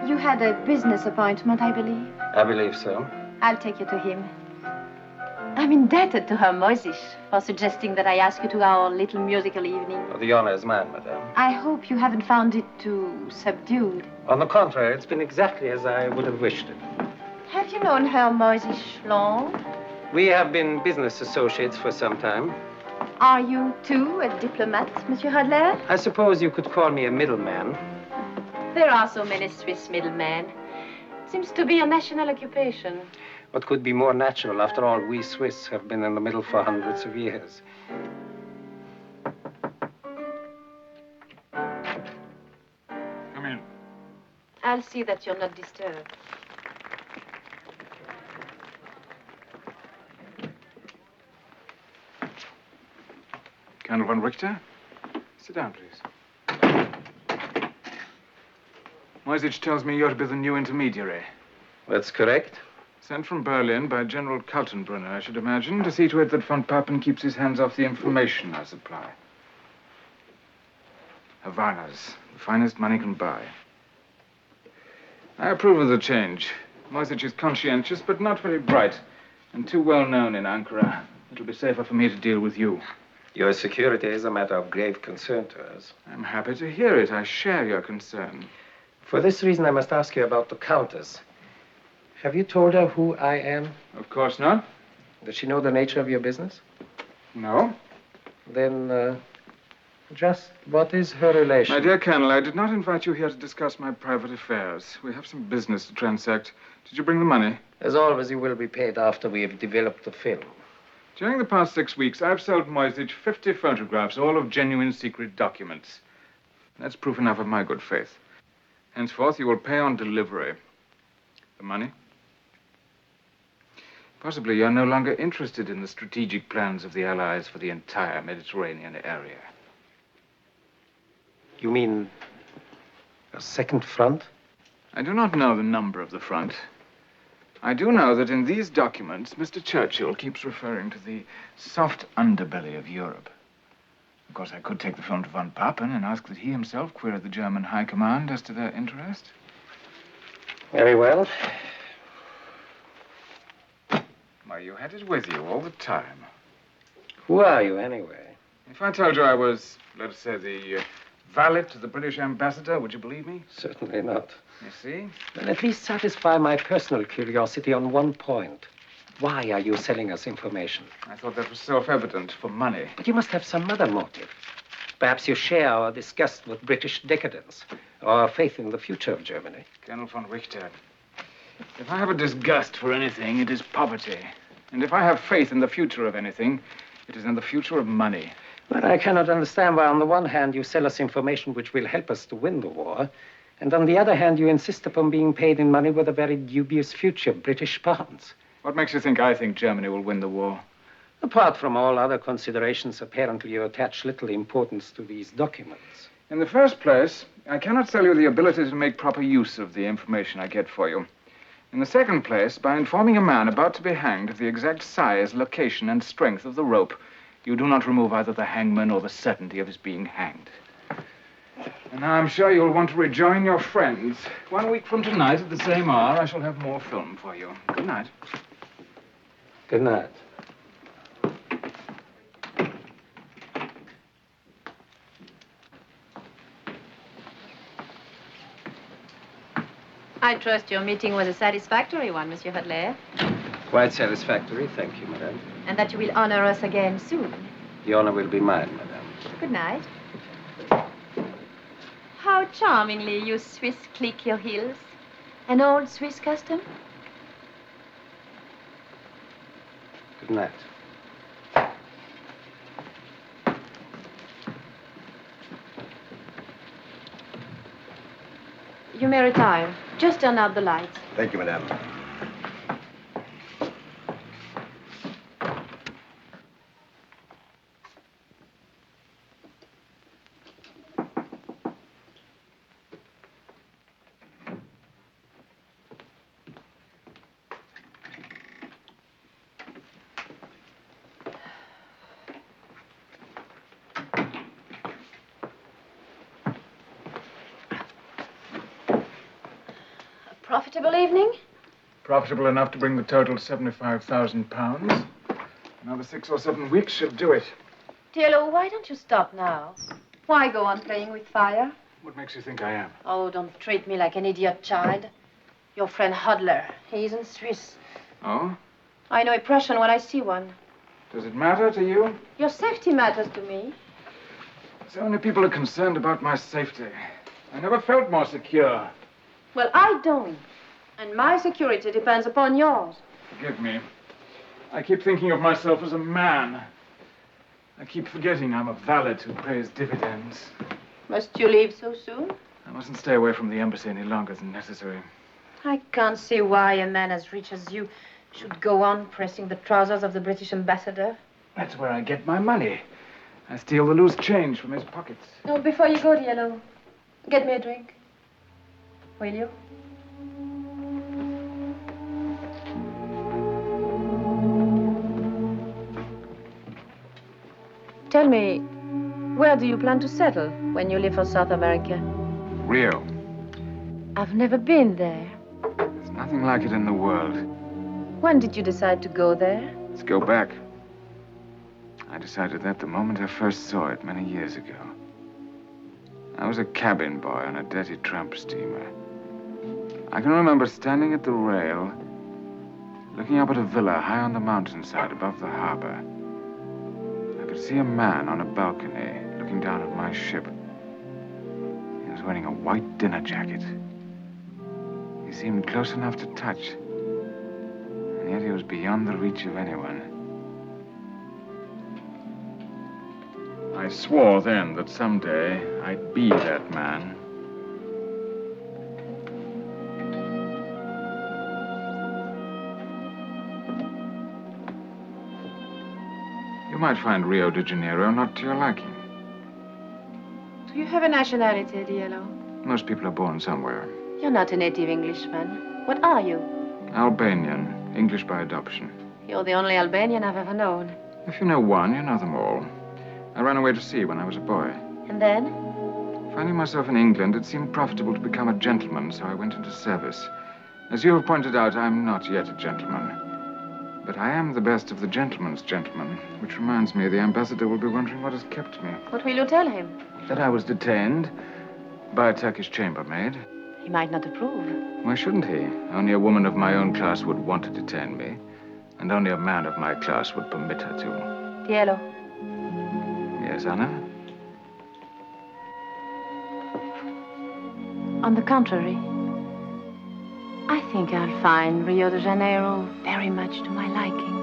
Speaker 6: You had a business appointment, I believe.
Speaker 10: I believe so.
Speaker 6: I'll take you to him. I'm indebted to Herr Moyzisch for suggesting that I ask you to our little musical evening.
Speaker 10: Oh, the honor is mine, madame.
Speaker 6: I hope you haven't found it too subdued.
Speaker 10: On the contrary, it's been exactly as I would have wished it.
Speaker 6: Have you known Herr Moyzisch long?
Speaker 10: We have been business associates for some time.
Speaker 6: Are you, too, a diplomat, Monsieur Hodler?
Speaker 10: I suppose you could call me a middleman.
Speaker 6: There are so many Swiss middlemen. It seems to be a national occupation.
Speaker 10: What could be more natural? After all, we Swiss have been in the middle for hundreds of years.
Speaker 8: Come in.
Speaker 6: I'll see that you're not disturbed.
Speaker 8: Colonel von Richter? Sit down, please. Moyzisch tells me you're to be the new intermediary.
Speaker 10: That's correct.
Speaker 8: Sent from Berlin by General Kaltenbrunner, I should imagine, to see to it that von Papen keeps his hands off the information I supply. Havanas, the finest money can buy. I approve of the change. Moyzisch is conscientious, but not very bright, and too well known in Ankara. It'll be safer for me to deal with you.
Speaker 10: Your security is a matter of grave concern to us.
Speaker 8: I'm happy to hear it. I share your concern.
Speaker 10: For this reason, I must ask you about the countess. Have you told her who I am?
Speaker 8: Of course not.
Speaker 10: Does she know the nature of your business?
Speaker 8: No.
Speaker 10: Then, just what is her relation?
Speaker 8: My dear Colonel, I did not invite you here to discuss my private affairs. We have some business to transact. Did you bring the money?
Speaker 10: As always, you will be paid after we have developed the film.
Speaker 8: During the past 6 weeks, I've sold Moyzisch 50 photographs, all of genuine secret documents. That's proof enough of my good faith. Henceforth, you will pay on delivery. The money? Possibly you're no longer interested in the strategic plans of the Allies for the entire Mediterranean area.
Speaker 10: You mean a second front?
Speaker 8: I do not know the number of the front. I do know that in these documents, Mr. Churchill keeps referring to the soft underbelly of Europe. Of course, I could take the phone to von Papen and ask that he himself query the German High Command as to their interest.
Speaker 10: Very well.
Speaker 8: Why, you had it with you all the time.
Speaker 10: Who are you, anyway?
Speaker 8: If I told you I was, let us say, the valet to the British ambassador, would you believe me?
Speaker 10: Certainly not.
Speaker 8: You see?
Speaker 10: Then at least satisfy my personal curiosity on one point. Why are you selling us information?
Speaker 8: I thought that was self-evident, for money.
Speaker 10: But you must have some other motive. Perhaps you share our disgust with British decadence, or our faith in the future of Germany.
Speaker 8: Colonel von Richter, if I have a disgust for anything, it is poverty. And if I have faith in the future of anything, it is in the future of money.
Speaker 10: But I cannot understand why, on the one hand, you sell us information which will help us to win the war, and on the other hand, you insist upon being paid in money with a very dubious future, British pounds.
Speaker 8: What makes you think I think Germany will win the war?
Speaker 10: Apart from all other considerations, apparently you attach little importance to these documents.
Speaker 8: In the first place, I cannot sell you the ability to make proper use of the information I get for you. In the second place, by informing a man about to be hanged of the exact size, location, and strength of the rope, you do not remove either the hangman or the certainty of his being hanged. And now I'm sure you'll want to rejoin your friends. 1 week from tonight, at the same hour, I shall have more film for you. Good night.
Speaker 10: Good night.
Speaker 6: I trust your meeting was a satisfactory one, Monsieur Hadley.
Speaker 10: Quite satisfactory, thank you, madame.
Speaker 6: And that you will honor us again soon.
Speaker 10: The honor will be mine, madame.
Speaker 6: Good night. How charmingly you Swiss click your heels. An old Swiss custom?
Speaker 10: Good night.
Speaker 6: You may retire. Just turn out the lights.
Speaker 12: Thank you, madame.
Speaker 6: Profitable evening?
Speaker 8: Profitable enough to bring the total £75,000. Another 6 or 7 weeks should do it.
Speaker 6: Diello, why don't you stop now? Why go on playing with fire?
Speaker 8: What makes you think I am?
Speaker 6: Oh, don't treat me like an idiot child. Your friend Hodler, he isn't Swiss.
Speaker 8: Oh?
Speaker 6: I know a Prussian when I see one.
Speaker 8: Does it matter to you?
Speaker 6: Your safety matters to me.
Speaker 8: So many people are concerned about my safety. I never felt more secure.
Speaker 6: Well, I don't. And my security depends upon yours.
Speaker 8: Forgive me. I keep thinking of myself as a man. I keep forgetting I'm a valet who pays dividends.
Speaker 6: Must you leave so soon?
Speaker 8: I mustn't stay away from the embassy any longer than necessary.
Speaker 6: I can't see why a man as rich as you should go on pressing the trousers of the British ambassador.
Speaker 8: That's where I get my money. I steal the loose change from his pockets.
Speaker 6: No, before you go, Diello, get me a drink. Will you? Tell me, where do you plan to settle when you leave for South America?
Speaker 8: Rio.
Speaker 6: I've never been there.
Speaker 8: There's nothing like it in the world.
Speaker 6: When did you decide to go there?
Speaker 8: Let's go back. I decided that the moment I first saw it many years ago. I was a cabin boy on a dirty tramp steamer. I can remember standing at the rail, looking up at a villa high on the mountainside above the harbor. I could see a man on a balcony looking down at my ship. He was wearing a white dinner jacket. He seemed close enough to touch, and yet he was beyond the reach of anyone. I swore then that someday I'd be that man. You might find Rio de Janeiro not to your liking.
Speaker 6: Do you have a nationality, Diello?
Speaker 8: Most people are born somewhere.
Speaker 6: You're not a native Englishman. What are you?
Speaker 8: Albanian, English by adoption.
Speaker 6: You're the only Albanian I've ever known.
Speaker 8: If you know one, you know them all. I ran away to sea when I was a boy.
Speaker 6: And then?
Speaker 8: Finding myself in England, it seemed profitable to become a gentleman, so I went into service. As you have pointed out, I'm not yet a gentleman. But I am the best of the gentleman's gentlemen, which reminds me the ambassador will be wondering what has kept me.
Speaker 6: What will you tell him?
Speaker 8: That I was detained by a Turkish chambermaid.
Speaker 6: He might not approve.
Speaker 8: Why shouldn't he? Only a woman of my own class would want to detain me, and only a man of my class would permit her to.
Speaker 6: Diello.
Speaker 8: Yes, Anna?
Speaker 6: On the contrary, I think I'll find Rio de Janeiro very much to my liking.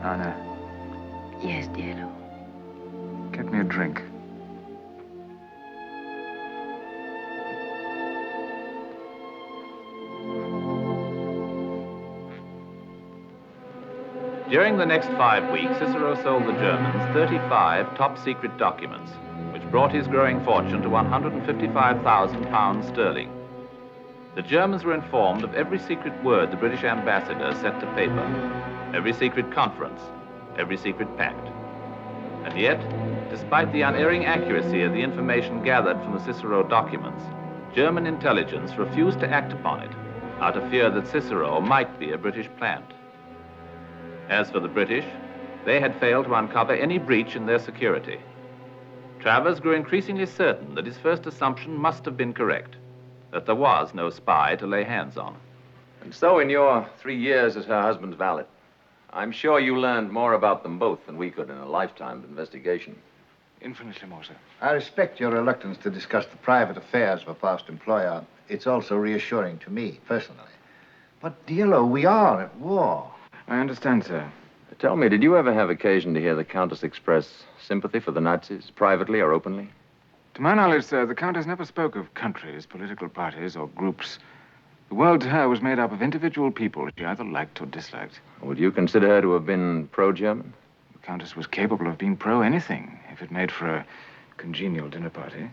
Speaker 8: Anna.
Speaker 6: Yes, Diello.
Speaker 8: Get me a drink.
Speaker 1: During the next 5 weeks, Cicero sold the Germans 35 top-secret documents, which brought his growing fortune to £155,000 sterling. The Germans were informed of every secret word the British ambassador set to paper, every secret conference, every secret pact. And yet, despite the unerring accuracy of the information gathered from the Cicero documents, German intelligence refused to act upon it, out of fear that Cicero might be a British plant. As for the British, they had failed to uncover any breach in their security. Travers grew increasingly certain that his first assumption must have been correct, that there was no spy to lay hands on.
Speaker 15: And so in your 3 years as her husband's valet, I'm sure you learned more about them both than we could in a lifetime of investigation.
Speaker 8: Infinitely more, sir.
Speaker 9: I respect your reluctance to discuss the private affairs of a past employer. It's also reassuring to me, personally. But, Diello, we are at war.
Speaker 8: I understand, sir.
Speaker 15: Tell me, did you ever have occasion to hear the Countess express sympathy for the Nazis, privately or openly?
Speaker 8: To my knowledge, sir, the Countess never spoke of countries, political parties, or groups. The world to her was made up of individual people she either liked or disliked.
Speaker 15: Would you consider her to have been pro-German?
Speaker 8: The Countess was capable of being pro-anything, if it made for a congenial dinner party.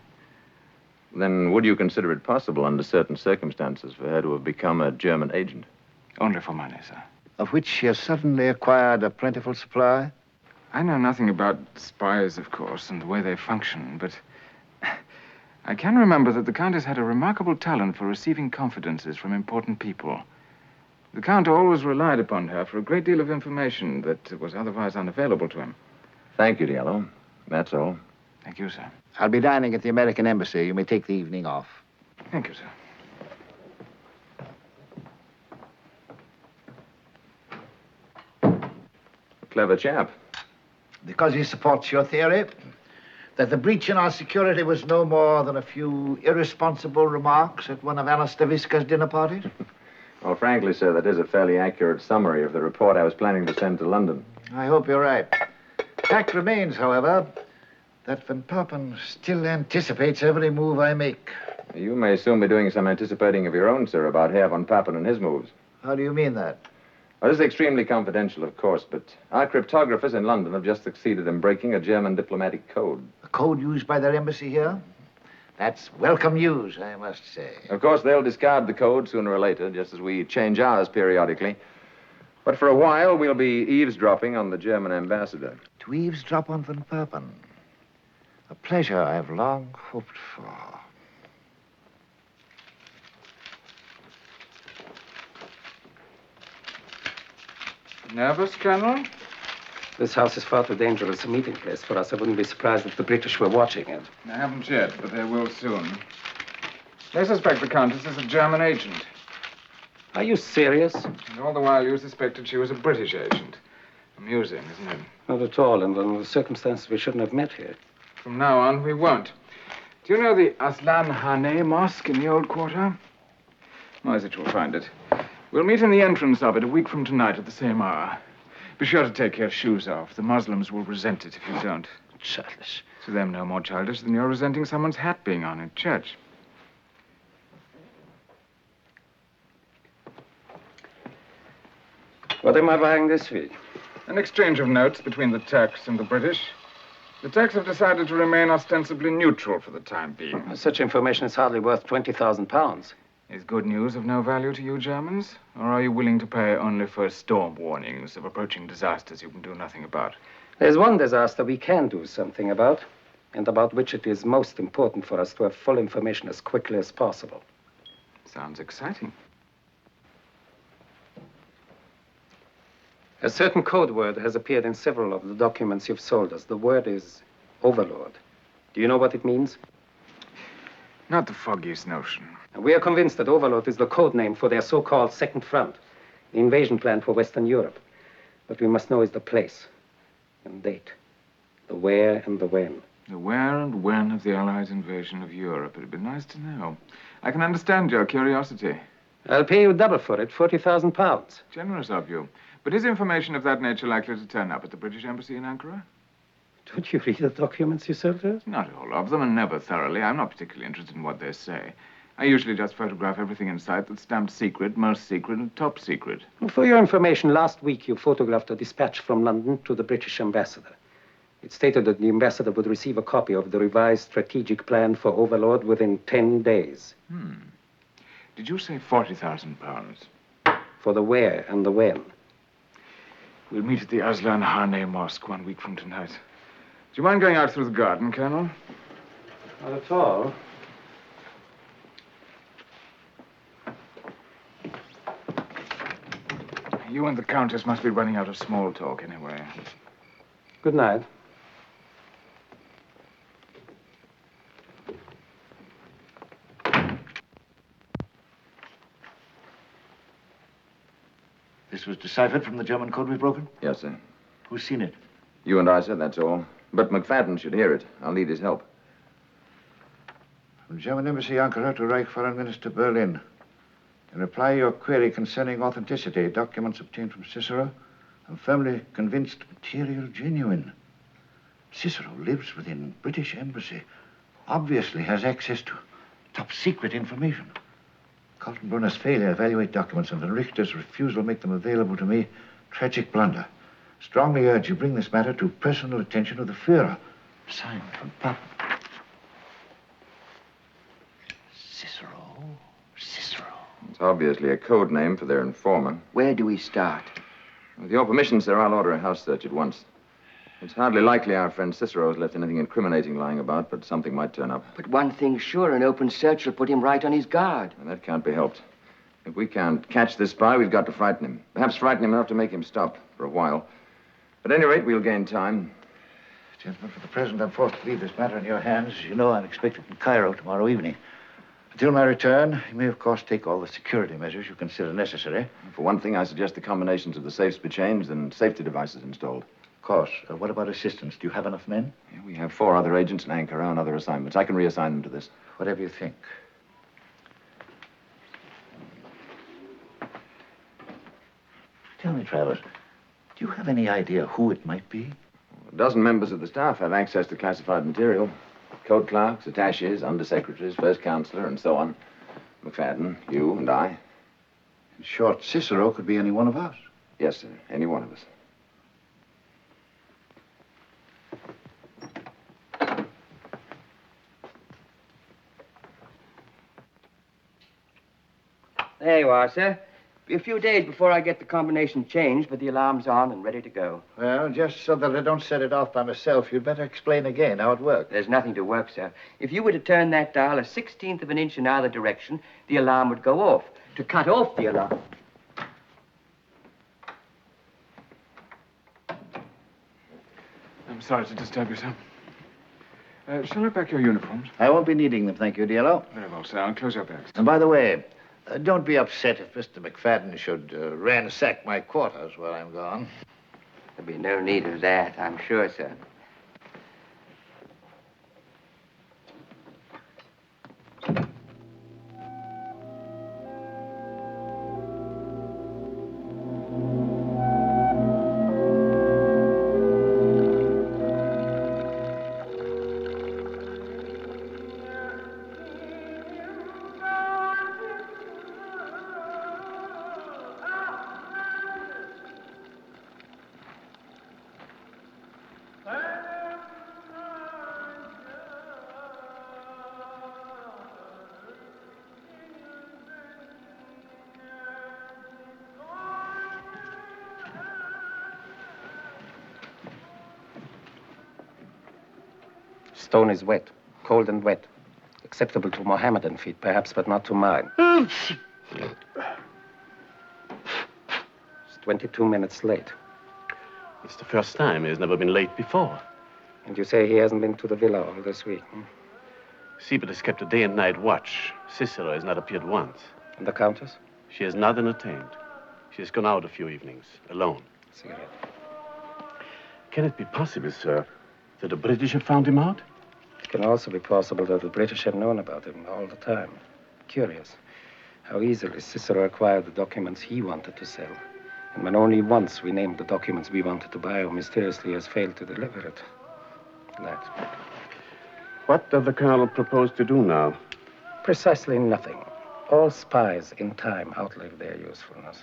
Speaker 15: Then would you consider it possible, under certain circumstances, for her to have become a German agent?
Speaker 8: Only for money, sir.
Speaker 9: Of which she has suddenly acquired a plentiful supply?
Speaker 8: I know nothing about spies, of course, and the way they function, but I can remember that the Countess had a remarkable talent for receiving confidences from important people. The Count always relied upon her for a great deal of information that was otherwise unavailable to him.
Speaker 15: Thank you, Diello. That's all.
Speaker 8: Thank you, sir.
Speaker 9: I'll be dining at the American Embassy. You may take the evening off.
Speaker 8: Thank you, sir.
Speaker 15: Clever chap.
Speaker 9: Because he supports your theory that the breach in our security was no more than a few irresponsible remarks at one of Anna Staviska's dinner parties?
Speaker 15: Well, frankly, sir, that is a fairly accurate summary of the report I was planning to send to London.
Speaker 9: I hope you're right. Fact remains, however, that von Papen still anticipates every move I make.
Speaker 15: You may soon be doing some anticipating of your own, sir, about Herr von Papen and his moves.
Speaker 9: How do you mean that?
Speaker 15: Well, this is extremely confidential, of course, but our cryptographers in London have just succeeded in breaking a German diplomatic code.
Speaker 9: A code used by their embassy here? That's welcome news, I must say.
Speaker 15: Of course, they'll discard the code sooner or later, just as we change ours periodically. But for a while, we'll be eavesdropping on the German ambassador.
Speaker 9: To eavesdrop on von Papen. A pleasure I've long hoped for.
Speaker 8: Nervous, Colonel?
Speaker 10: This house is far too dangerous a meeting place for us. I wouldn't be surprised if the British were watching it.
Speaker 8: I haven't yet, but they will soon. They suspect the Countess is a German agent.
Speaker 10: Are you serious?
Speaker 8: And all the while you suspected she was a British agent. Amusing, isn't it?
Speaker 10: Not at all, and under the circumstances we shouldn't have met here.
Speaker 8: From now on, we won't. Do you know the Aslan Hane Mosque in the old quarter? Moyzisch will find it. We'll meet in the entrance of it a week from tonight at the same hour. Be sure to take your shoes off. The Muslims will resent it if you don't.
Speaker 9: Childish.
Speaker 8: To them, no more childish than you're resenting someone's hat being on in church.
Speaker 10: What am I buying this week?
Speaker 8: An exchange of notes between the Turks and the British. The Turks have decided to remain ostensibly neutral for the time being.
Speaker 10: Such information is hardly worth 20,000 pounds.
Speaker 8: Is good news of no value to you Germans? Or are you willing to pay only for storm warnings of approaching disasters you can do nothing about?
Speaker 10: There's one disaster we can do something about, and about which it is most important for us to have full information as quickly as possible.
Speaker 8: Sounds exciting.
Speaker 10: A certain code word has appeared in several of the documents you've sold us. The word is overlord. Do you know what it means?
Speaker 8: Not the foggiest notion.
Speaker 10: We are convinced that overlord is the code name for their so-called second front, the invasion plan for Western Europe. What we must know is the place and date, the where and the when.
Speaker 8: The where and when of the Allies' invasion of Europe. It'd be nice to know. I can understand your curiosity.
Speaker 10: I'll pay you double for it, 40,000 pounds.
Speaker 8: Generous of you. But is information of that nature likely to turn up at the British Embassy in Ankara?
Speaker 10: Don't you read the documents you sold us?
Speaker 8: Not all of them, and never thoroughly. I'm not particularly interested in what they say. I usually just photograph everything in sight that's stamped secret, most secret, and top secret.
Speaker 10: For your information, last week you photographed a dispatch from London to the British ambassador. It stated that the ambassador would receive a copy of the revised strategic plan for Overlord within 10 days.
Speaker 8: Did you say 40,000 pounds?
Speaker 10: For the where and the when.
Speaker 8: We'll meet at the Aslan Hane Mosque 1 week from tonight. Do you mind going out through the garden, Colonel?
Speaker 10: Not at all.
Speaker 8: You and the countess must be running out of small talk anyway.
Speaker 10: Good night.
Speaker 9: This was deciphered from the German code we've broken?
Speaker 15: Yes, sir.
Speaker 9: Who's seen it?
Speaker 15: You and I, sir, that's all. But McFadden should hear it. I'll need his help.
Speaker 9: From German Embassy, Ankara, to Reich Foreign Minister, Berlin. In reply to your query concerning authenticity, documents obtained from Cicero, I'm firmly convinced material genuine. Cicero lives within British Embassy, obviously has access to top secret information. Kaltenbrunner's failure to evaluate documents and Von Richter's refusal to make them available to me, tragic blunder. Strongly urge you bring this matter to personal attention of the Führer. Signed, Von Papen. Cicero.
Speaker 15: It's obviously a code name for their informer.
Speaker 13: Where do we start?
Speaker 15: With your permission, sir, I'll order a house search at once. It's hardly likely our friend Cicero has left anything incriminating lying about, but something might turn up.
Speaker 13: But one thing's sure, an open search will put him right on his guard.
Speaker 15: And that can't be helped. If we can't catch this spy, we've got to frighten him. Perhaps frighten him enough to make him stop for a while. At any rate, we'll gain time.
Speaker 9: Gentlemen, for the present, I'm forced to leave this matter in your hands. As you know, I'm expected in Cairo tomorrow evening. Until my return, you may, of course, take all the security measures you consider necessary.
Speaker 15: For one thing, I suggest the combinations of the safes be changed and safety devices installed.
Speaker 9: Of course. What about assistance? Do you have enough men?
Speaker 15: Yeah, we have 4 other agents in Ankara on other assignments. I can reassign them to this.
Speaker 9: Whatever you think. Tell me, Travers, do you have any idea who it might be?
Speaker 15: A dozen members of the staff have access to classified material. Code clerks, attachés, undersecretaries, first counselor, and so on. McFadden, you, and I.
Speaker 9: In short, Cicero could be any one of us.
Speaker 15: Yes, sir. Any one of us.
Speaker 13: There you are, sir. Be a few days before I get the combination changed, but the alarm's on and ready to go.
Speaker 9: Well, just so that I don't set it off by myself, you'd better explain again how it works.
Speaker 13: There's nothing to work, sir. If you were to turn that dial a 16th of an inch in either direction, the alarm would go off. To cut off the alarm...
Speaker 8: I'm sorry to disturb you, sir. Shall I pack your uniforms?
Speaker 9: I won't be needing them, thank you, Diello.
Speaker 8: Very well, sir. I'll close your bags.
Speaker 9: And by the way, don't be upset if Mr. McFadden should ransack my quarters while I'm gone.
Speaker 13: There'll be no need of that, I'm sure, sir.
Speaker 10: Stone is wet, cold and wet. Acceptable to Mohammedan feet, perhaps, but not to mine. It's 22 minutes late.
Speaker 7: It's the first time. He's never been late before.
Speaker 10: And you say he hasn't been to the villa all this week, hmm?
Speaker 7: Siebert has kept a day and night watch. Cicero has not appeared once.
Speaker 10: And the countess?
Speaker 7: She has not entertained. She has gone out a few evenings, alone.
Speaker 10: Cigarette.
Speaker 7: Can it be possible, sir, that the British have found him out?
Speaker 10: It can also be possible that the British have known about him all the time. Curious how easily Cicero acquired the documents he wanted to sell. And when only once we named the documents we wanted to buy, or mysteriously has failed to deliver it. That.
Speaker 7: What does the colonel propose to do now?
Speaker 10: Precisely nothing. All spies in time outlive their usefulness.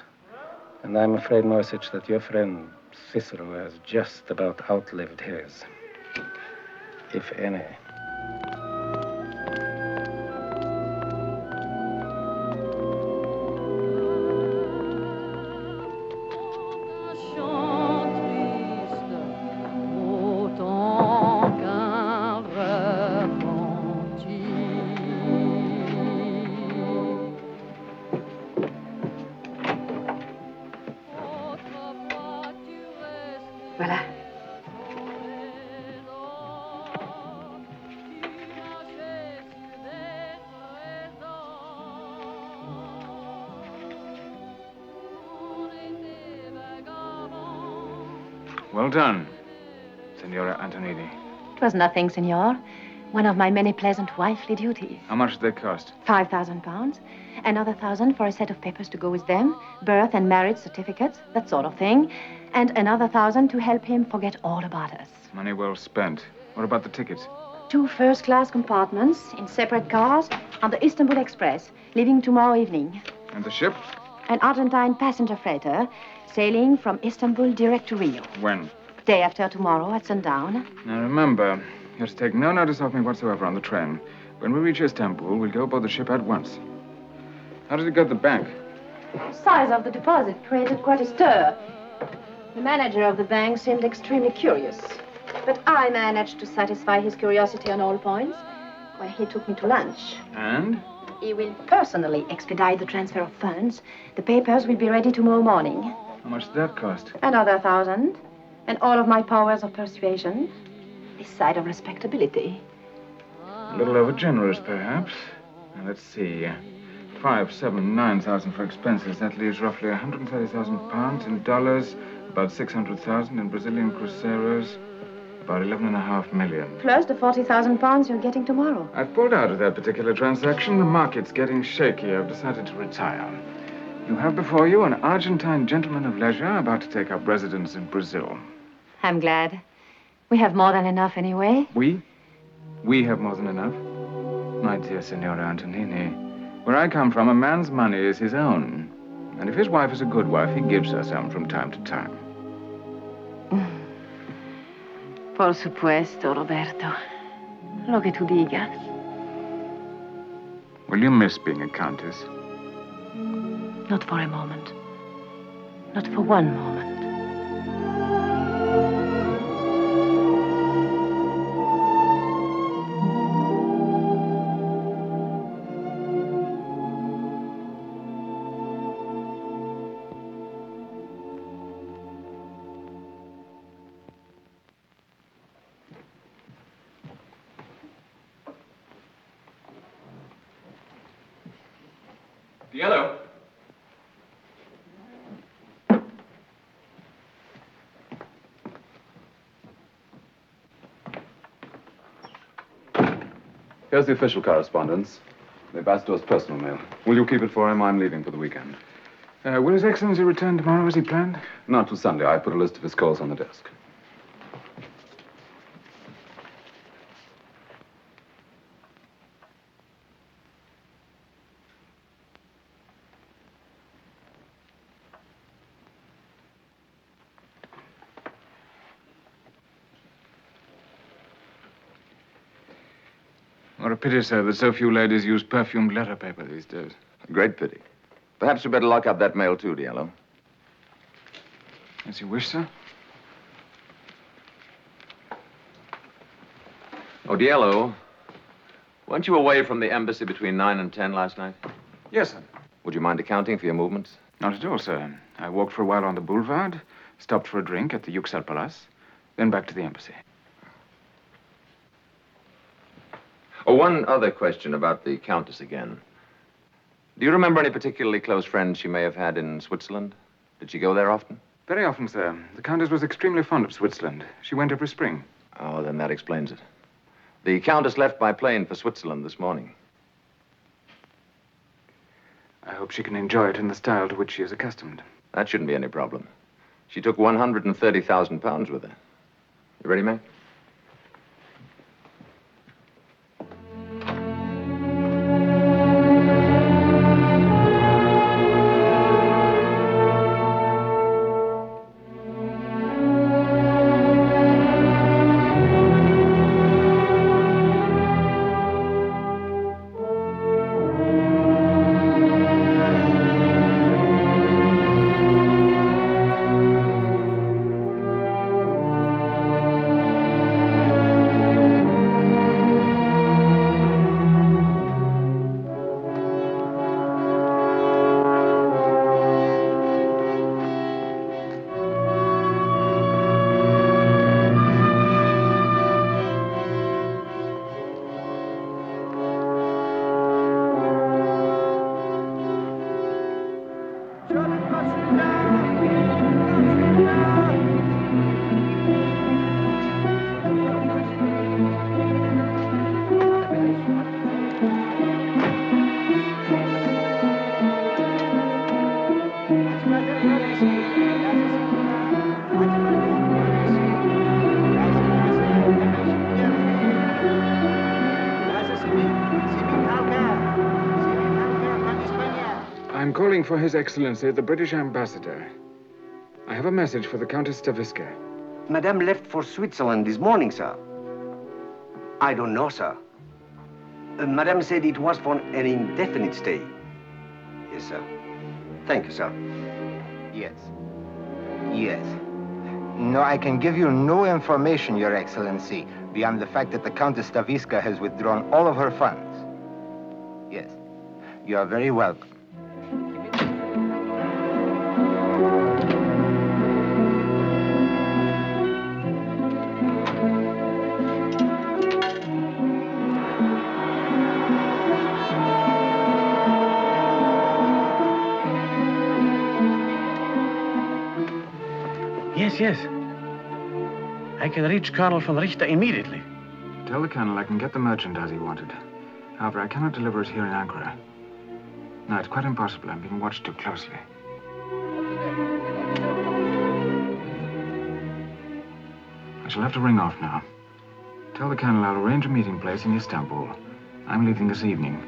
Speaker 10: And I'm afraid, Moyzisch, that your friend Cicero has just about outlived his. If any.
Speaker 6: Voilà.
Speaker 8: Well done, Signora Antonini.
Speaker 6: It was nothing, senor. One of my many pleasant wifely duties.
Speaker 8: How much did they cost?
Speaker 6: £5,000. Another 1,000 for a set of papers to go with them. Birth and marriage certificates, that sort of thing. And another 1,000 to help him forget all about us.
Speaker 8: Money well spent. What about the tickets?
Speaker 6: 2 first-class compartments in separate cars on the Istanbul Express, leaving tomorrow evening.
Speaker 8: And the ship?
Speaker 6: An Argentine passenger freighter sailing from Istanbul direct to Rio.
Speaker 8: When?
Speaker 6: Day after tomorrow at sundown.
Speaker 8: Now remember, you're to take no notice of me whatsoever on the train. When we reach Istanbul, we'll go aboard the ship at once. How did it go to the bank?
Speaker 6: The size of the deposit created quite a stir. The manager of the bank seemed extremely curious. But I managed to satisfy his curiosity on all points. Why, he took me to lunch.
Speaker 8: And?
Speaker 6: He will personally expedite the transfer of funds. The papers will be ready tomorrow morning.
Speaker 8: How much did that cost?
Speaker 6: Another 1,000. And all of my powers of persuasion. This side of respectability.
Speaker 8: A little over generous, perhaps. Now, let's see. 5, 7, 9,000 for expenses. That leaves roughly 130,000 pounds in dollars, about 600,000 in Brazilian cruceros, about 11.5 million.
Speaker 6: Plus the 40,000 pounds you're getting tomorrow.
Speaker 8: I've pulled out of that particular transaction. The market's getting shaky. I've decided to retire. You have before you an Argentine gentleman of leisure about to take up residence in Brazil.
Speaker 6: I'm glad. We have more than enough anyway.
Speaker 8: We? We have more than enough? My dear Signora Antonini, where I come from, a man's money is his own. And if his wife is a good wife, he gives her some from time to time.
Speaker 6: Por supuesto, Roberto. Lo que tú digas.
Speaker 8: Will you miss being a countess?
Speaker 6: Not for a moment. Not for one moment.
Speaker 15: Diello. Here's the official correspondence. The ambassador's personal mail. Will you keep it for him? I'm leaving for the weekend.
Speaker 8: Will His Excellency return tomorrow as he planned?
Speaker 15: Not till Sunday. I put a list of his calls on the desk.
Speaker 8: What a pity, sir, that so few ladies use perfumed letter paper these days.
Speaker 15: A great pity. Perhaps you better lock up that mail, too, Diello.
Speaker 8: As you wish, sir.
Speaker 15: Oh, Diello, weren't you away from the embassy between 9 and 10 last night?
Speaker 8: Yes, sir.
Speaker 15: Would you mind accounting for your movements?
Speaker 8: Not at all, sir. I walked for a while on the boulevard, stopped for a drink at the Yuxal Palace, then back to the embassy.
Speaker 15: Oh, one other question about the countess again. Do you remember any particularly close friends she may have had in Switzerland? Did she go there often?
Speaker 8: Very often, sir. The countess was extremely fond of Switzerland. She went every spring.
Speaker 15: Oh, then that explains it. The countess left by plane for Switzerland this morning.
Speaker 8: I hope she can enjoy it in the style to which she is accustomed.
Speaker 15: That shouldn't be any problem. She took 130,000 pounds with her. You ready, Mac?
Speaker 8: I'm calling for His Excellency, the British Ambassador. I have a message for the Countess Staviska.
Speaker 16: Madame left for Switzerland this morning, sir. I don't know, sir. Madame said it was for an indefinite stay. Yes, sir. Thank you, sir.
Speaker 17: Yes. Yes. No, I can give you no information, Your Excellency, beyond the fact that the Countess Staviska has withdrawn all of her funds. Yes. You are very welcome.
Speaker 7: Yes. I can reach Colonel von Richter immediately.
Speaker 8: Tell the Colonel I can get the merchandise he wanted. However, I cannot deliver it here in Ankara. No, it's quite impossible. I'm being watched too closely. I shall have to ring off now. Tell the Colonel I'll arrange a meeting place in Istanbul. I'm leaving this evening.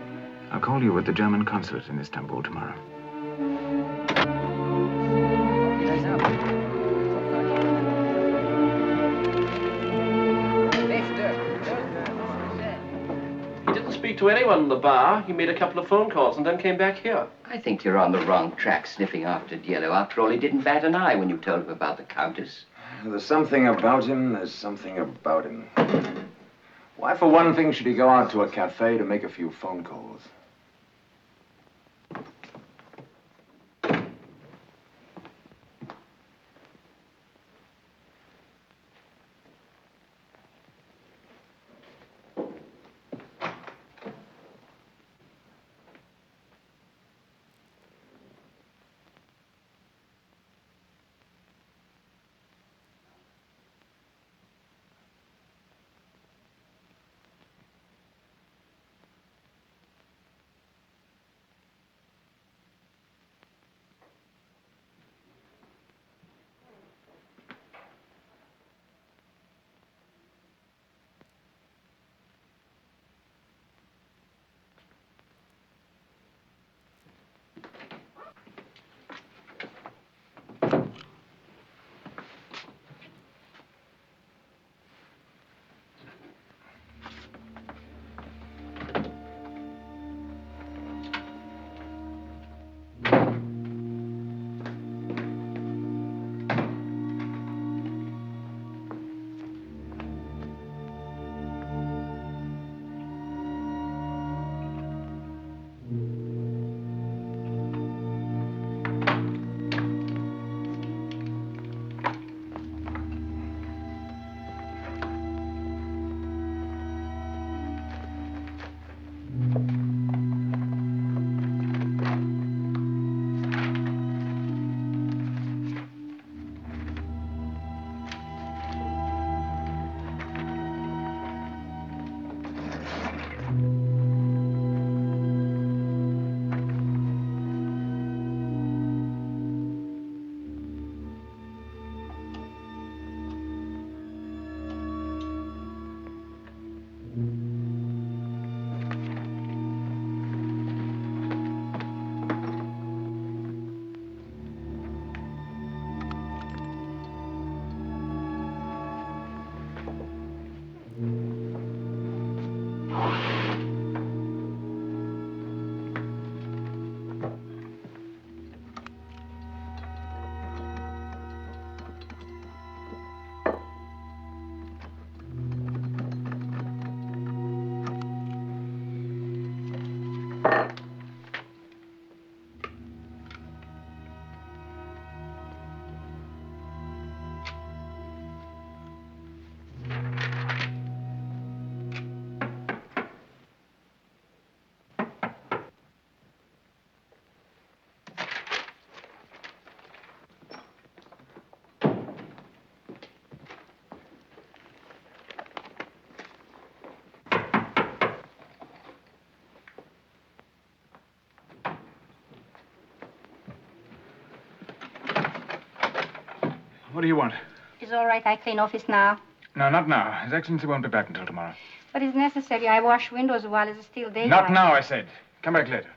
Speaker 8: I'll call you at the German consulate in Istanbul tomorrow.
Speaker 10: He didn't speak to anyone in the bar. He made a couple of phone calls and then came back here.
Speaker 13: I think you're on the wrong track sniffing after Diello. After all, he didn't bat an eye when you told him about the Countess.
Speaker 15: There's something about him. Why, for one thing, should he go out to a cafe to make a few phone calls?
Speaker 8: What do you want?
Speaker 18: It's all right, I clean office now.
Speaker 8: No, not now. His Excellency won't be back until tomorrow.
Speaker 18: But it's necessary. I wash windows while it's still daylight.
Speaker 8: Not now, I said. Come back later.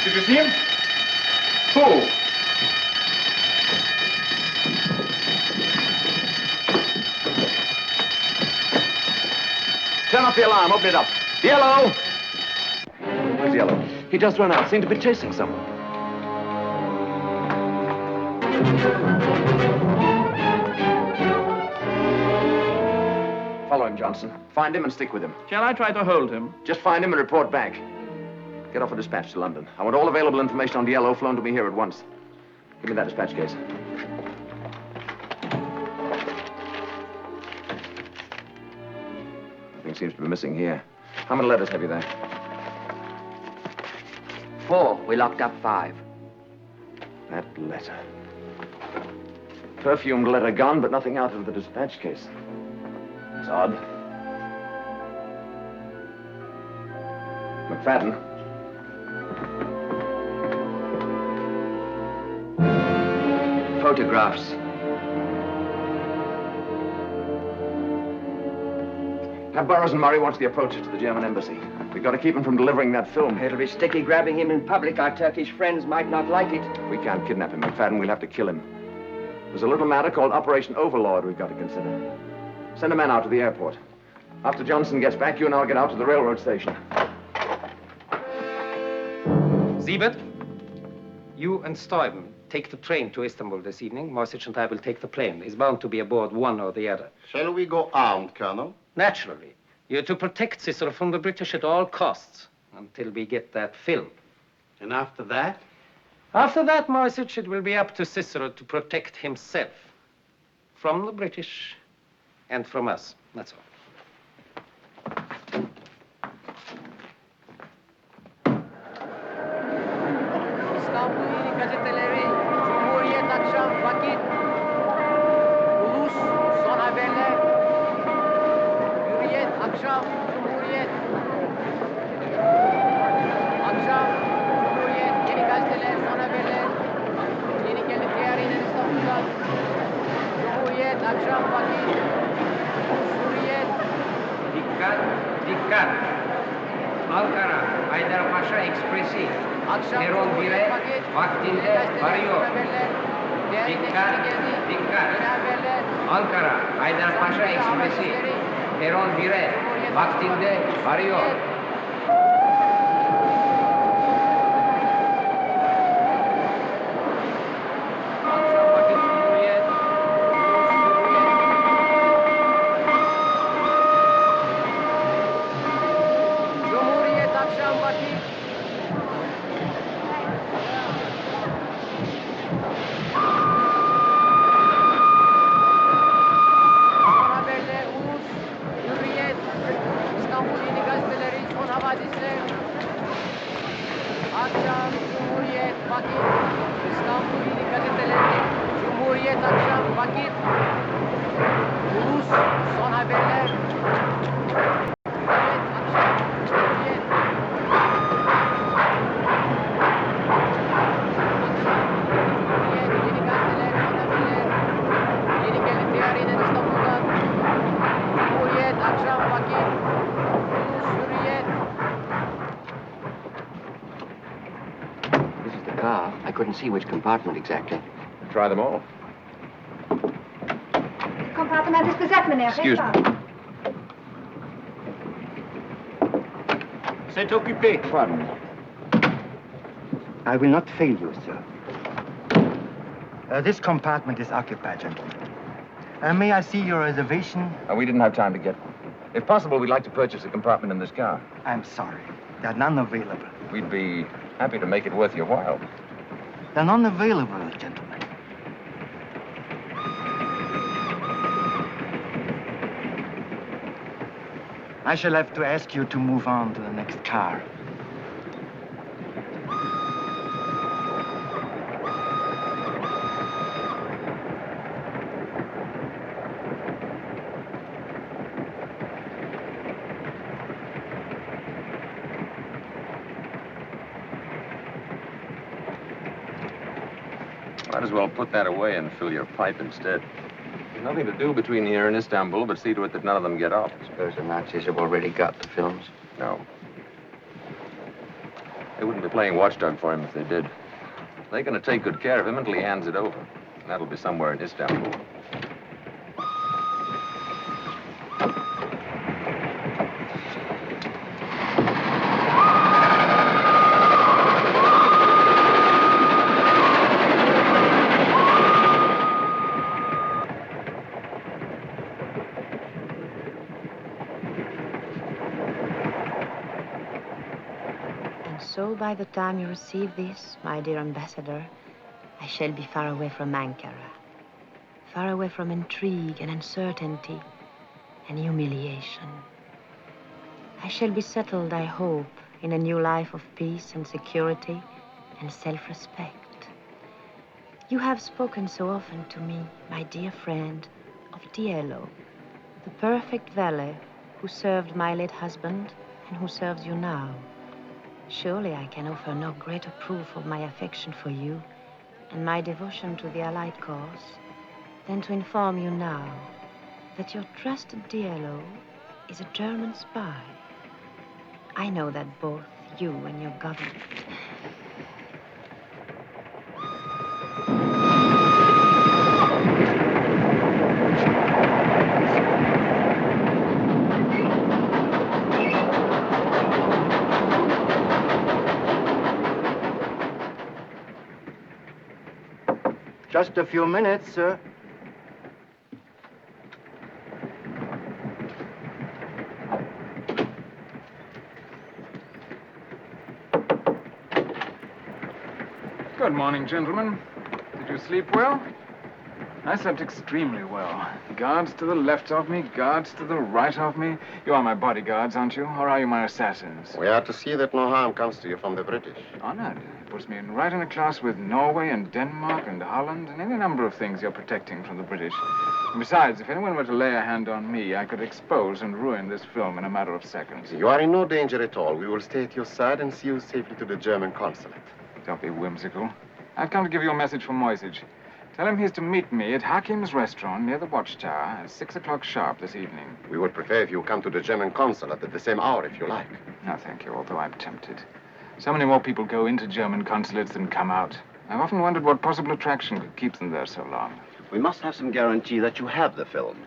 Speaker 8: Did you see him? Who?
Speaker 15: Turn off the alarm. Open it up. Diello! Where's Diello? He just ran out. Seemed to be chasing someone. Follow him, Johnson. Find him and stick with him.
Speaker 19: Shall I try to hold him?
Speaker 15: Just find him and report back. Get off a dispatch to London. I want all available information on Diello flown to me here at once. Give me that dispatch case. Nothing seems to be missing here. How many letters have you there?
Speaker 13: 4. We locked up 5.
Speaker 15: That letter. Perfumed letter gone, but nothing out of the dispatch case. It's odd. McFadden.
Speaker 13: Photographs.
Speaker 15: Have Burroughs and Murray watch the approaches to the German embassy. We've got to keep him from delivering that film.
Speaker 13: It'll be sticky grabbing him in public. Our Turkish friends might not like it.
Speaker 15: We can't kidnap him, McFadden. We'll have to kill him. There's a little matter called Operation Overlord we've got to consider. Send a man out to the airport. After Johnson gets back, you and I'll get out to the railroad station.
Speaker 10: Siebert, you and Stuyven take the train to Istanbul this evening. Moyzisch and I will take the plane. He's bound to be aboard one or the other.
Speaker 20: Shall we go armed, Colonel?
Speaker 10: Naturally. You're to protect Cicero from the British at all costs until we get that film.
Speaker 20: And after that?
Speaker 10: After that, Moyzisch, it will be up to Cicero to protect himself from the British and from us. That's all.
Speaker 21: İstanbul Yeni Gazeteleri, Cumhuriyet Akşam Vakit, Ulus Son Haberler, Hürriyet Akşam Cumhuriyet, Akşam Cumhuriyet Yeni Gazeteler Son Haberler, Yeni Gelir Diyarı'nın İstanbul'dan, Cumhuriyet Akşam Vakit, Ulus Hürriyet.
Speaker 22: Dikkat, dikkat. Ankara, Haydarpaşa Ekspresi. Peron 1'e vaktinde varıyor. Dikkat, dikkat. Ankara, Haydarpaşa Ekspresi. Peron 1'e vaktinde varıyor.
Speaker 16: car. I couldn't see which compartment exactly.
Speaker 15: Try them all.
Speaker 18: Compartiment is bezet, meneer.
Speaker 15: Excuse me.
Speaker 20: C'est occupé.
Speaker 16: Pardon. I will not fail you, sir.
Speaker 17: This compartment is occupied, gentlemen. May I see your reservation?
Speaker 15: We didn't have time to get one. If possible, we'd like to purchase a compartment in this car.
Speaker 17: I'm sorry. There are none available.
Speaker 15: We'd be happy to make it worth your while.
Speaker 17: They're none available, gentlemen. I shall have to ask you to move on to the next car.
Speaker 15: Might as well put that away and fill your pipe instead. There's nothing to do between here and Istanbul but see to it that none of them get off.
Speaker 16: I suppose the Nazis have already got the films.
Speaker 15: No. They wouldn't be playing watchdog for him if they did. They're going to take good care of him until he hands it over. And that'll be somewhere in Istanbul.
Speaker 6: So by the time you receive this, my dear ambassador, I shall be far away from Ankara, far away from intrigue and uncertainty and humiliation. I shall be settled, I hope, in a new life of peace and security and self-respect. You have spoken so often to me, my dear friend, of Diello, the perfect valet who served my late husband and who serves you now. Surely I can offer no greater proof of my affection for you and my devotion to the Allied cause than to inform you now that your trusted Diello is a German spy. I know that both you and your government...
Speaker 17: Just a few minutes, sir.
Speaker 8: Good morning, gentlemen. Did you sleep well? I slept extremely well. Guards to the left of me, guards to the right of me. You are my bodyguards, aren't you? Or are you my assassins?
Speaker 20: We are to see that no harm comes to you from the British.
Speaker 8: Honored. It puts me right in a class with Norway and Denmark and Holland and any number of things you're protecting from the British. And besides, if anyone were to lay a hand on me, I could expose and ruin this film in a matter of seconds.
Speaker 20: You are in no danger at all. We will stay at your side and see you safely to the German consulate.
Speaker 8: Don't be whimsical. I've come to give you a message from Moyzisch. Tell him he's to meet me at Hakim's restaurant near the Watchtower at 6 o'clock sharp this evening.
Speaker 20: We would prefer if you come to the German consulate at the same hour if you like.
Speaker 8: No, thank you, although I'm tempted. So many more people go into German consulates than come out. I've often wondered what possible attraction could keep them there so long.
Speaker 20: We must have some guarantee that you have the film.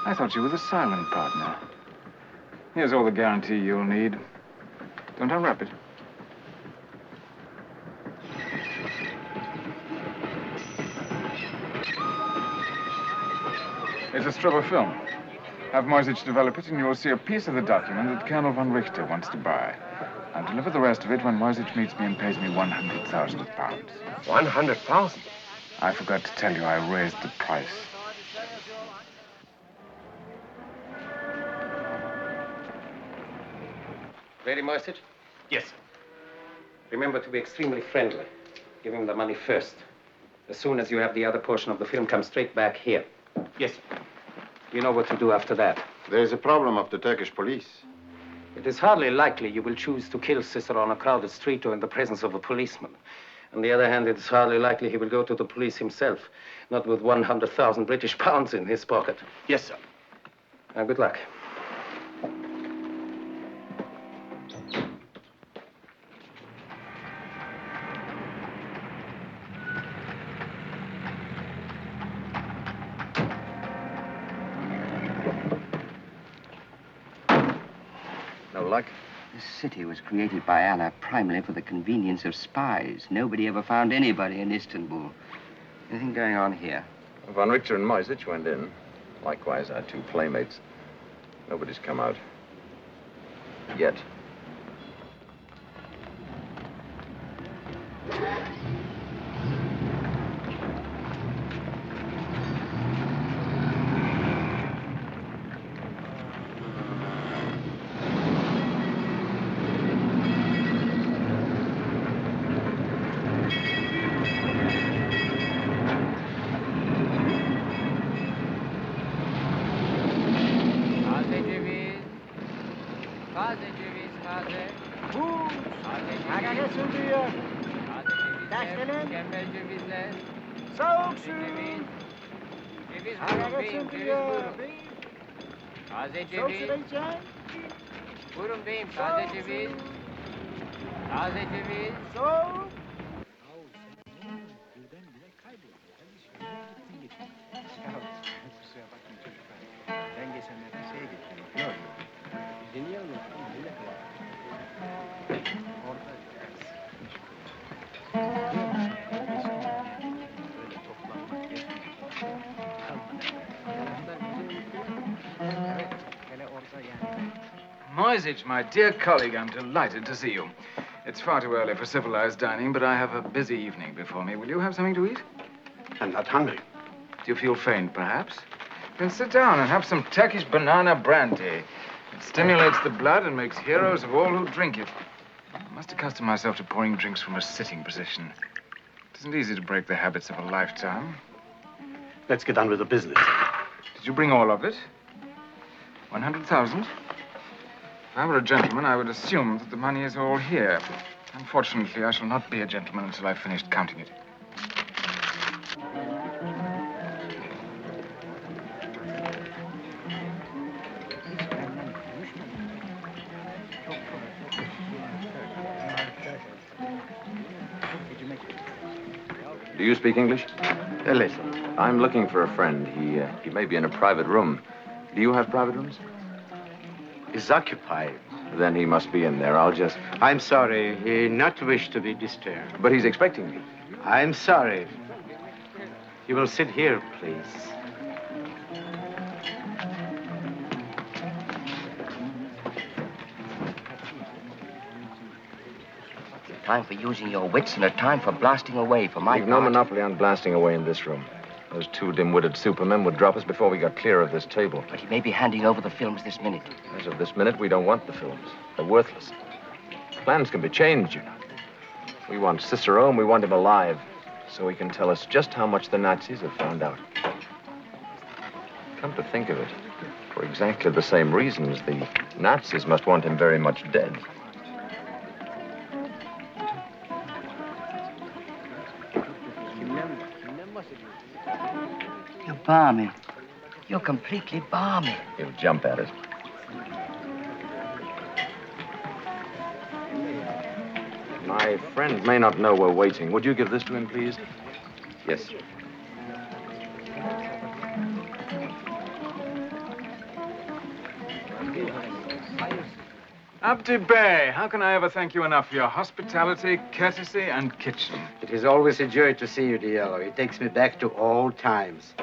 Speaker 8: I thought you were the silent partner. Here's all the guarantee you'll need. Don't unwrap it. It's a strip of film. Have Moyzisch develop it, and you will see a piece of the document that Colonel von Richter wants to buy. I'll deliver the rest of it when Moyzisch meets me and pays me 100,000 pounds.
Speaker 20: 100,000?
Speaker 8: I forgot to tell you I raised the price.
Speaker 10: Ready, Moyzisch?
Speaker 12: Yes, sir.
Speaker 10: Remember to be extremely friendly. Give him the money first. As soon as you have the other portion of the film, come straight back here.
Speaker 12: Yes, sir.
Speaker 10: You know what to do after that.
Speaker 20: There is a problem of the Turkish police.
Speaker 10: It is hardly likely you will choose to kill Cicero on a crowded street or in the presence of a policeman. On the other hand, it is hardly likely he will go to the police himself, not with 100,000 British pounds in his pocket.
Speaker 12: Yes, sir.
Speaker 10: Now, good luck.
Speaker 13: city was created by Anna primarily for the convenience of spies. Nobody ever found anybody in Istanbul. Anything going on here?
Speaker 15: Von Richter and Moyzisch went in. Likewise, our two playmates. Nobody's come out. Yet.
Speaker 21: Taze ceviz. Buyurun beyim, taze ceviz. Taze ceviz.
Speaker 17: Ben geçenlerde şeye gittim. Yok. Beni yanılttım. Öyle orada böyle toplanmak evet, hele orada yani.
Speaker 8: Moyzisch, my dear colleague, I'm delighted to see you. It's far too early for civilized dining, but I have a busy evening before me. Will you have something to eat?
Speaker 7: I'm not hungry.
Speaker 8: Do you feel faint, perhaps? Then sit down and have some Turkish banana brandy. It stimulates the blood and makes heroes of all who drink it. I must accustom myself to pouring drinks from a sitting position. It isn't easy to break the habits of a lifetime.
Speaker 7: Let's get on with the business.
Speaker 8: Did you bring all of it? 100,000? If I were a gentleman, I would assume that the money is all here. Unfortunately, I shall not be a gentleman until I've finished counting it.
Speaker 15: Do you speak English?
Speaker 7: A little.
Speaker 15: I'm looking for a friend. He may be in a private room. Do you have private rooms?
Speaker 7: He's occupied.
Speaker 15: Then he must be in there. I'll just...
Speaker 3: I'm sorry. He not wish to be disturbed.
Speaker 15: But he's expecting me.
Speaker 3: I'm sorry. You will sit here, please.
Speaker 13: Time for using your wits and a time for blasting away for my
Speaker 15: We've no monopoly on blasting away in this room. Those two dim-witted supermen would drop us before we got clear of this table.
Speaker 13: But he may be handing over the films this minute.
Speaker 15: As of this minute, we don't want the films. They're worthless. Plans can be changed, you know. We want Cicero, and we want him alive, so he can tell us just how much the Nazis have found out. Come to think of it, for exactly the same reasons, the Nazis must want him very much dead.
Speaker 13: You're balmy. You're completely balmy.
Speaker 15: He'll jump at it. My friend may not know we're waiting. Would you give this to him, please? Yes.
Speaker 8: Abdi Bey, how can I ever thank you enough for your hospitality, courtesy, and kitchen?
Speaker 3: It is always a joy to see you, Diello. It takes me back to old times.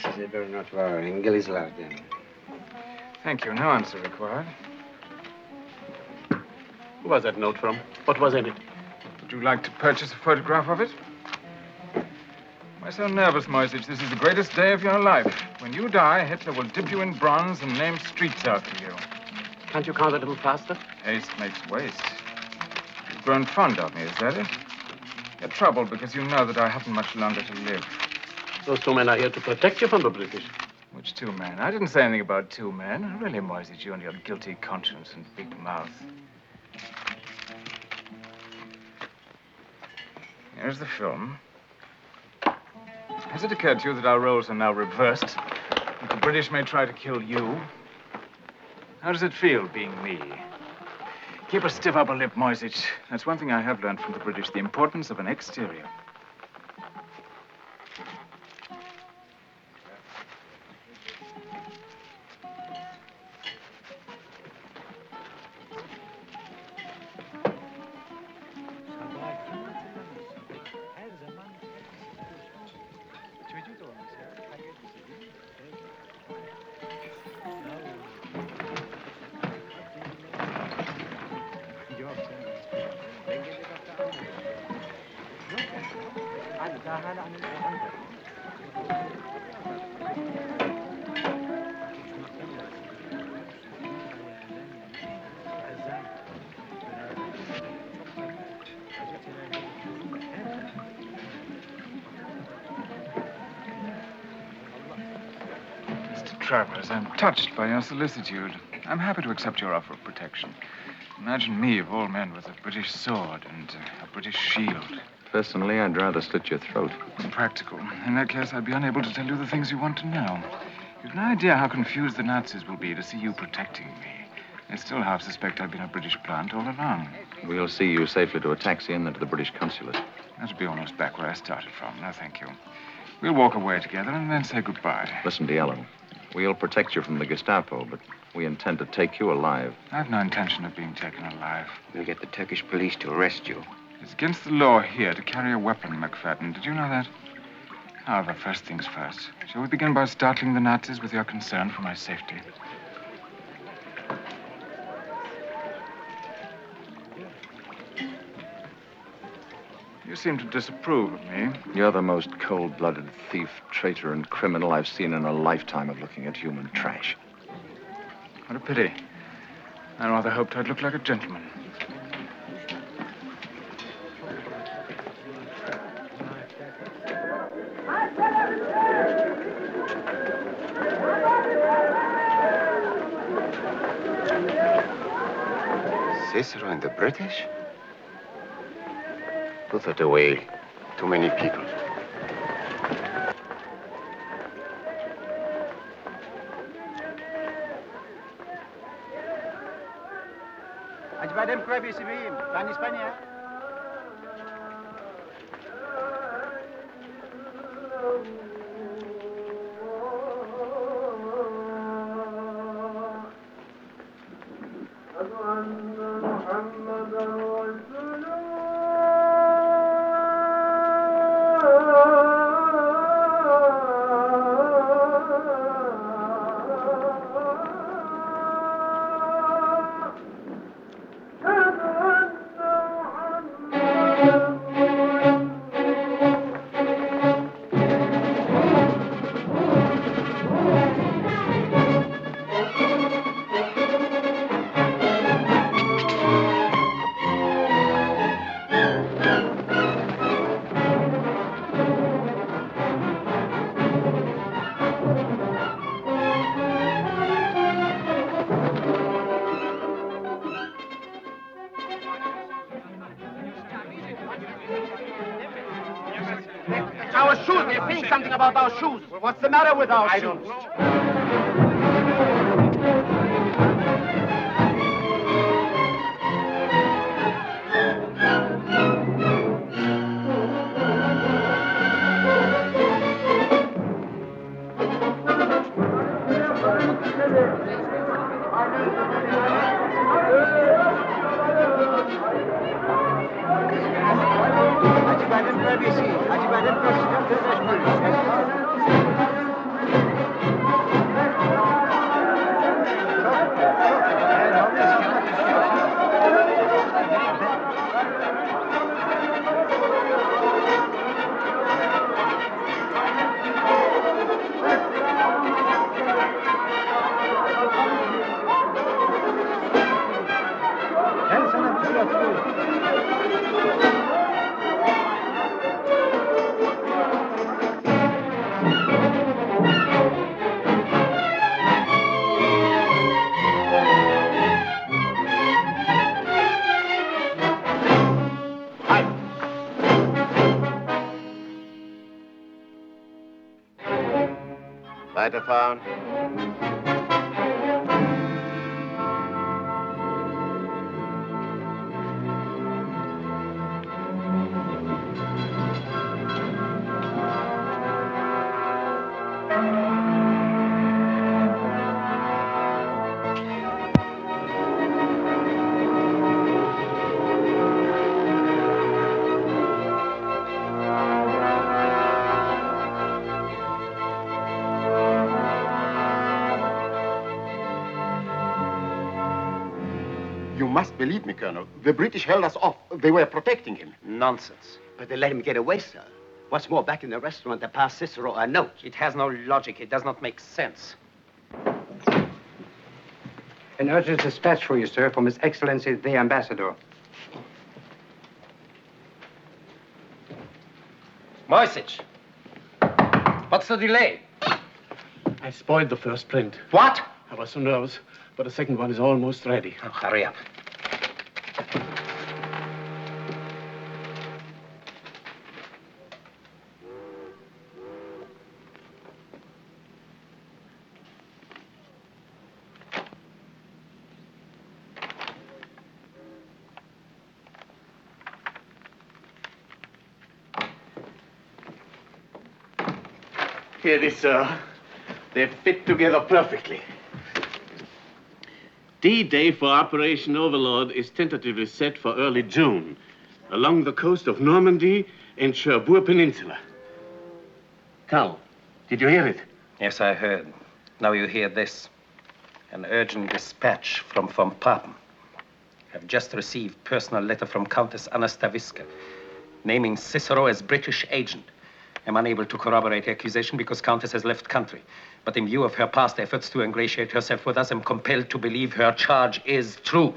Speaker 3: Size bir not var, İngilizlerden.
Speaker 8: Thank you. No answer required.
Speaker 7: Who was that note from? What was in it?
Speaker 8: Would you like to purchase a photograph of it? Why so nervous, Moyzisch? This is the greatest day of your life. When you die, Hitler will dip you in bronze and name streets after you.
Speaker 7: Can't you count a little faster?
Speaker 8: Haste makes waste. You've grown fond of me, is that it? You're troubled because you know that I haven't much longer to live.
Speaker 7: Those two men are here to protect you from the British.
Speaker 8: Which two men? I didn't say anything about two men. Really, Moyzisch, you and your guilty conscience and big mouth. Here's the film. Has it occurred to you that our roles are now reversed? That the British may try to kill you? How does it feel, being me? Keep a stiff upper lip, Moyzisch. That's one thing I have learned from the British, the importance of an exterior. Mr. Travers, I'm touched by your solicitude. I'm happy to accept your offer of protection. Imagine me, of all men, with a British sword and a British shield.
Speaker 1: Personally, I'd rather slit your throat.
Speaker 8: Impractical. In that case, I'd be unable to tell you the things you want to know. You've no idea how confused the Nazis will be to see you protecting me. They still half suspect I've been a British plant all along.
Speaker 1: We'll see you safely to a taxi and then to the British consulate.
Speaker 8: That'll be almost back where I started from. No, thank you. We'll walk away together and then say goodbye.
Speaker 1: Listen, Diello. We'll protect you from the Gestapo, but we intend to take you alive.
Speaker 8: I've no intention of being taken alive.
Speaker 13: We'll get the Turkish police to arrest you.
Speaker 8: It's against the law here to carry a weapon, McFadden. Did you know that? However, first things first. Shall we begin by startling the Nazis with your concern for my safety? You seem to disapprove of me.
Speaker 1: You're the most cold-blooded thief, traitor, and criminal I've seen in a lifetime of looking at human trash.
Speaker 8: What a pity. I rather hoped I'd look like a gentleman.
Speaker 17: Cicero and the British?
Speaker 16: Put that away.
Speaker 17: Too many people.
Speaker 9: Our shoes. We're feeling something about our shoes. Well, what's the matter with our shoes?
Speaker 17: Lighter found.
Speaker 20: You must believe me, Colonel. The British held us off. They were protecting him.
Speaker 16: Nonsense. But they let him get away, sir. What's more, back in the restaurant, they passed Cicero a note.
Speaker 10: It has no logic. It does not make sense.
Speaker 22: An urgent dispatch for you, sir, from His Excellency the Ambassador.
Speaker 10: Moyzisch. What's the delay?
Speaker 7: I spoiled the first print.
Speaker 10: What?
Speaker 7: I was so nervous, but the second one is almost ready.
Speaker 10: Oh, hurry up.
Speaker 7: Here it is, sir. They fit together perfectly. D-Day for Operation Overlord is tentatively set for early June, along the coast of Normandy and Cherbourg Peninsula. Cal, did you hear it?
Speaker 10: Yes, I heard. Now you hear this. An urgent dispatch from von Papen. I've just received personal letter from Countess Anna Staviska, naming Cicero as British agent. I'm unable to corroborate the accusation because Countess has left country. But in view of her past efforts to ingratiate herself with us, I'm compelled to believe her charge is true.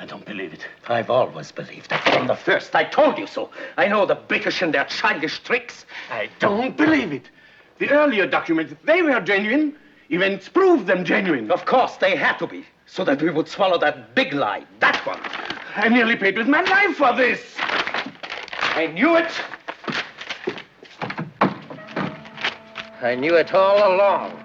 Speaker 7: I don't believe it.
Speaker 10: I've always believed it from the first. I told you so. I know the British and their childish tricks.
Speaker 7: I don't believe it. The earlier documents, they were genuine. Events proved them genuine.
Speaker 10: Of course, they had to be, so that we would swallow that big lie, that one.
Speaker 7: I nearly paid with my life for this.
Speaker 10: I knew it. I knew it all along.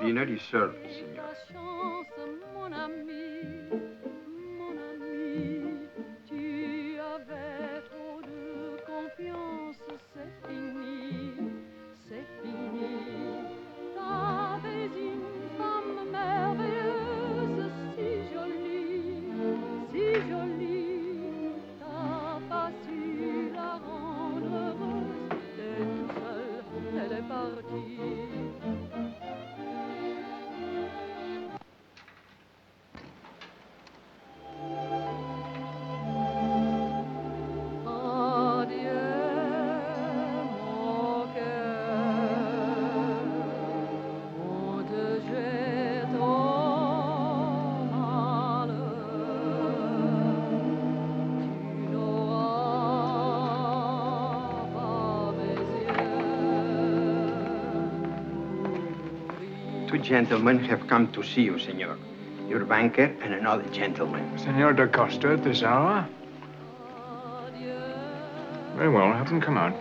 Speaker 9: Dinner is served, Signor.
Speaker 22: Two gentlemen have come to see you, senor. Your banker and another gentleman.
Speaker 8: Senor da Costa at this hour? Very well, have them come out.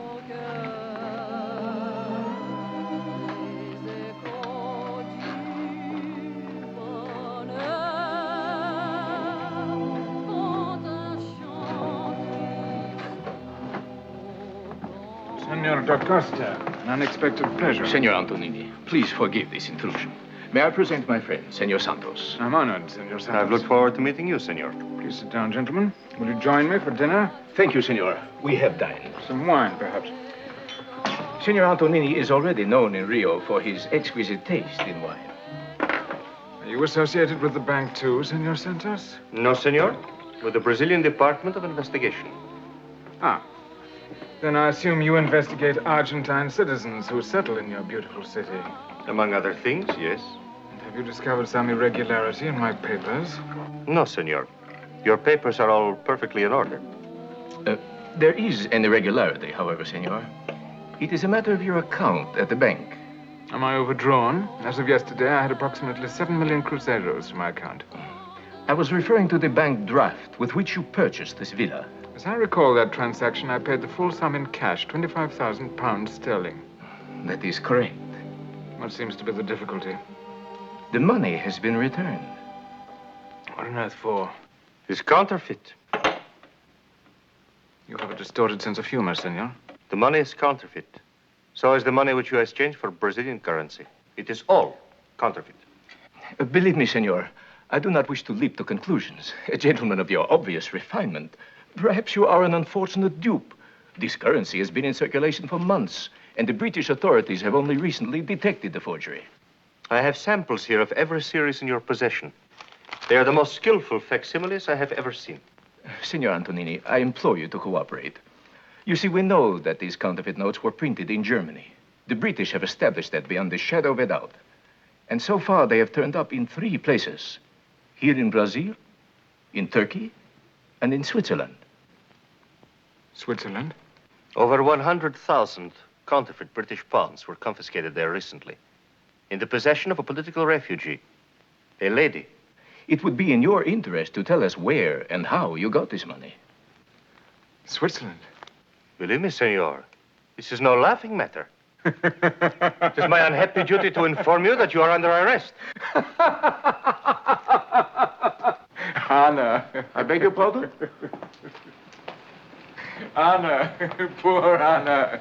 Speaker 8: Senor da Costa, an unexpected pleasure.
Speaker 2: Senor Antonini, please forgive this intrusion. May I present my friend, Senor Santos?
Speaker 8: I'm honored, Senor Santos.
Speaker 2: I've looked forward to meeting you, Senor.
Speaker 8: Please sit down, gentlemen. Will you join me for dinner?
Speaker 2: Thank you, Senor. We have dined.
Speaker 8: Some wine, perhaps.
Speaker 2: Senor Antonini is already known in Rio for his exquisite taste in wine.
Speaker 8: Are you associated with the bank, too, Senor Santos?
Speaker 19: No, senor. With the Brazilian Department of Investigation.
Speaker 8: Ah. Then I assume you investigate Argentine citizens who settle in your beautiful city.
Speaker 19: Among other things, yes.
Speaker 8: And have you discovered some irregularity in my papers?
Speaker 19: No, senor. Your papers are all perfectly in order.
Speaker 2: There is an irregularity, however, Senor. It is a matter of your account at the bank.
Speaker 8: Am I overdrawn? As of yesterday, I had approximately 7 million cruzeros to my account.
Speaker 2: I was referring to the bank draft with which you purchased this villa.
Speaker 8: As I recall that transaction, I paid the full sum in cash, 25,000 pounds sterling.
Speaker 2: That is correct.
Speaker 8: What seems to be the difficulty?
Speaker 2: The money has been returned.
Speaker 8: What on earth for?
Speaker 19: It's counterfeit.
Speaker 8: You have a distorted sense of humor, senor.
Speaker 19: The money is counterfeit. So is the money which you exchanged for Brazilian currency. It is all counterfeit.
Speaker 2: Believe me, senor, I do not wish to leap to conclusions. A gentleman of your obvious refinement. Perhaps you are an unfortunate dupe. This currency has been in circulation for months, and the British authorities have only recently detected the forgery.
Speaker 19: I have samples here of every series in your possession. They are the most skillful facsimiles I have ever seen.
Speaker 2: Signor Antonini, I implore you to cooperate. You see, we know that these counterfeit notes were printed in Germany. The British have established that beyond the shadow of a doubt. And so far, they have turned up in 3 places. Here in Brazil, in Turkey, and in Switzerland.
Speaker 8: Switzerland?
Speaker 19: Over 100,000 counterfeit British pounds were confiscated there recently. In the possession of a political refugee, a lady.
Speaker 2: It would be in your interest to tell us where and how you got this money.
Speaker 8: Switzerland?
Speaker 19: Believe me, senor, this is no laughing matter. It is my unhappy duty to inform you that you are under arrest.
Speaker 8: Anna.
Speaker 19: I beg your pardon?
Speaker 8: Anna. Poor Anna.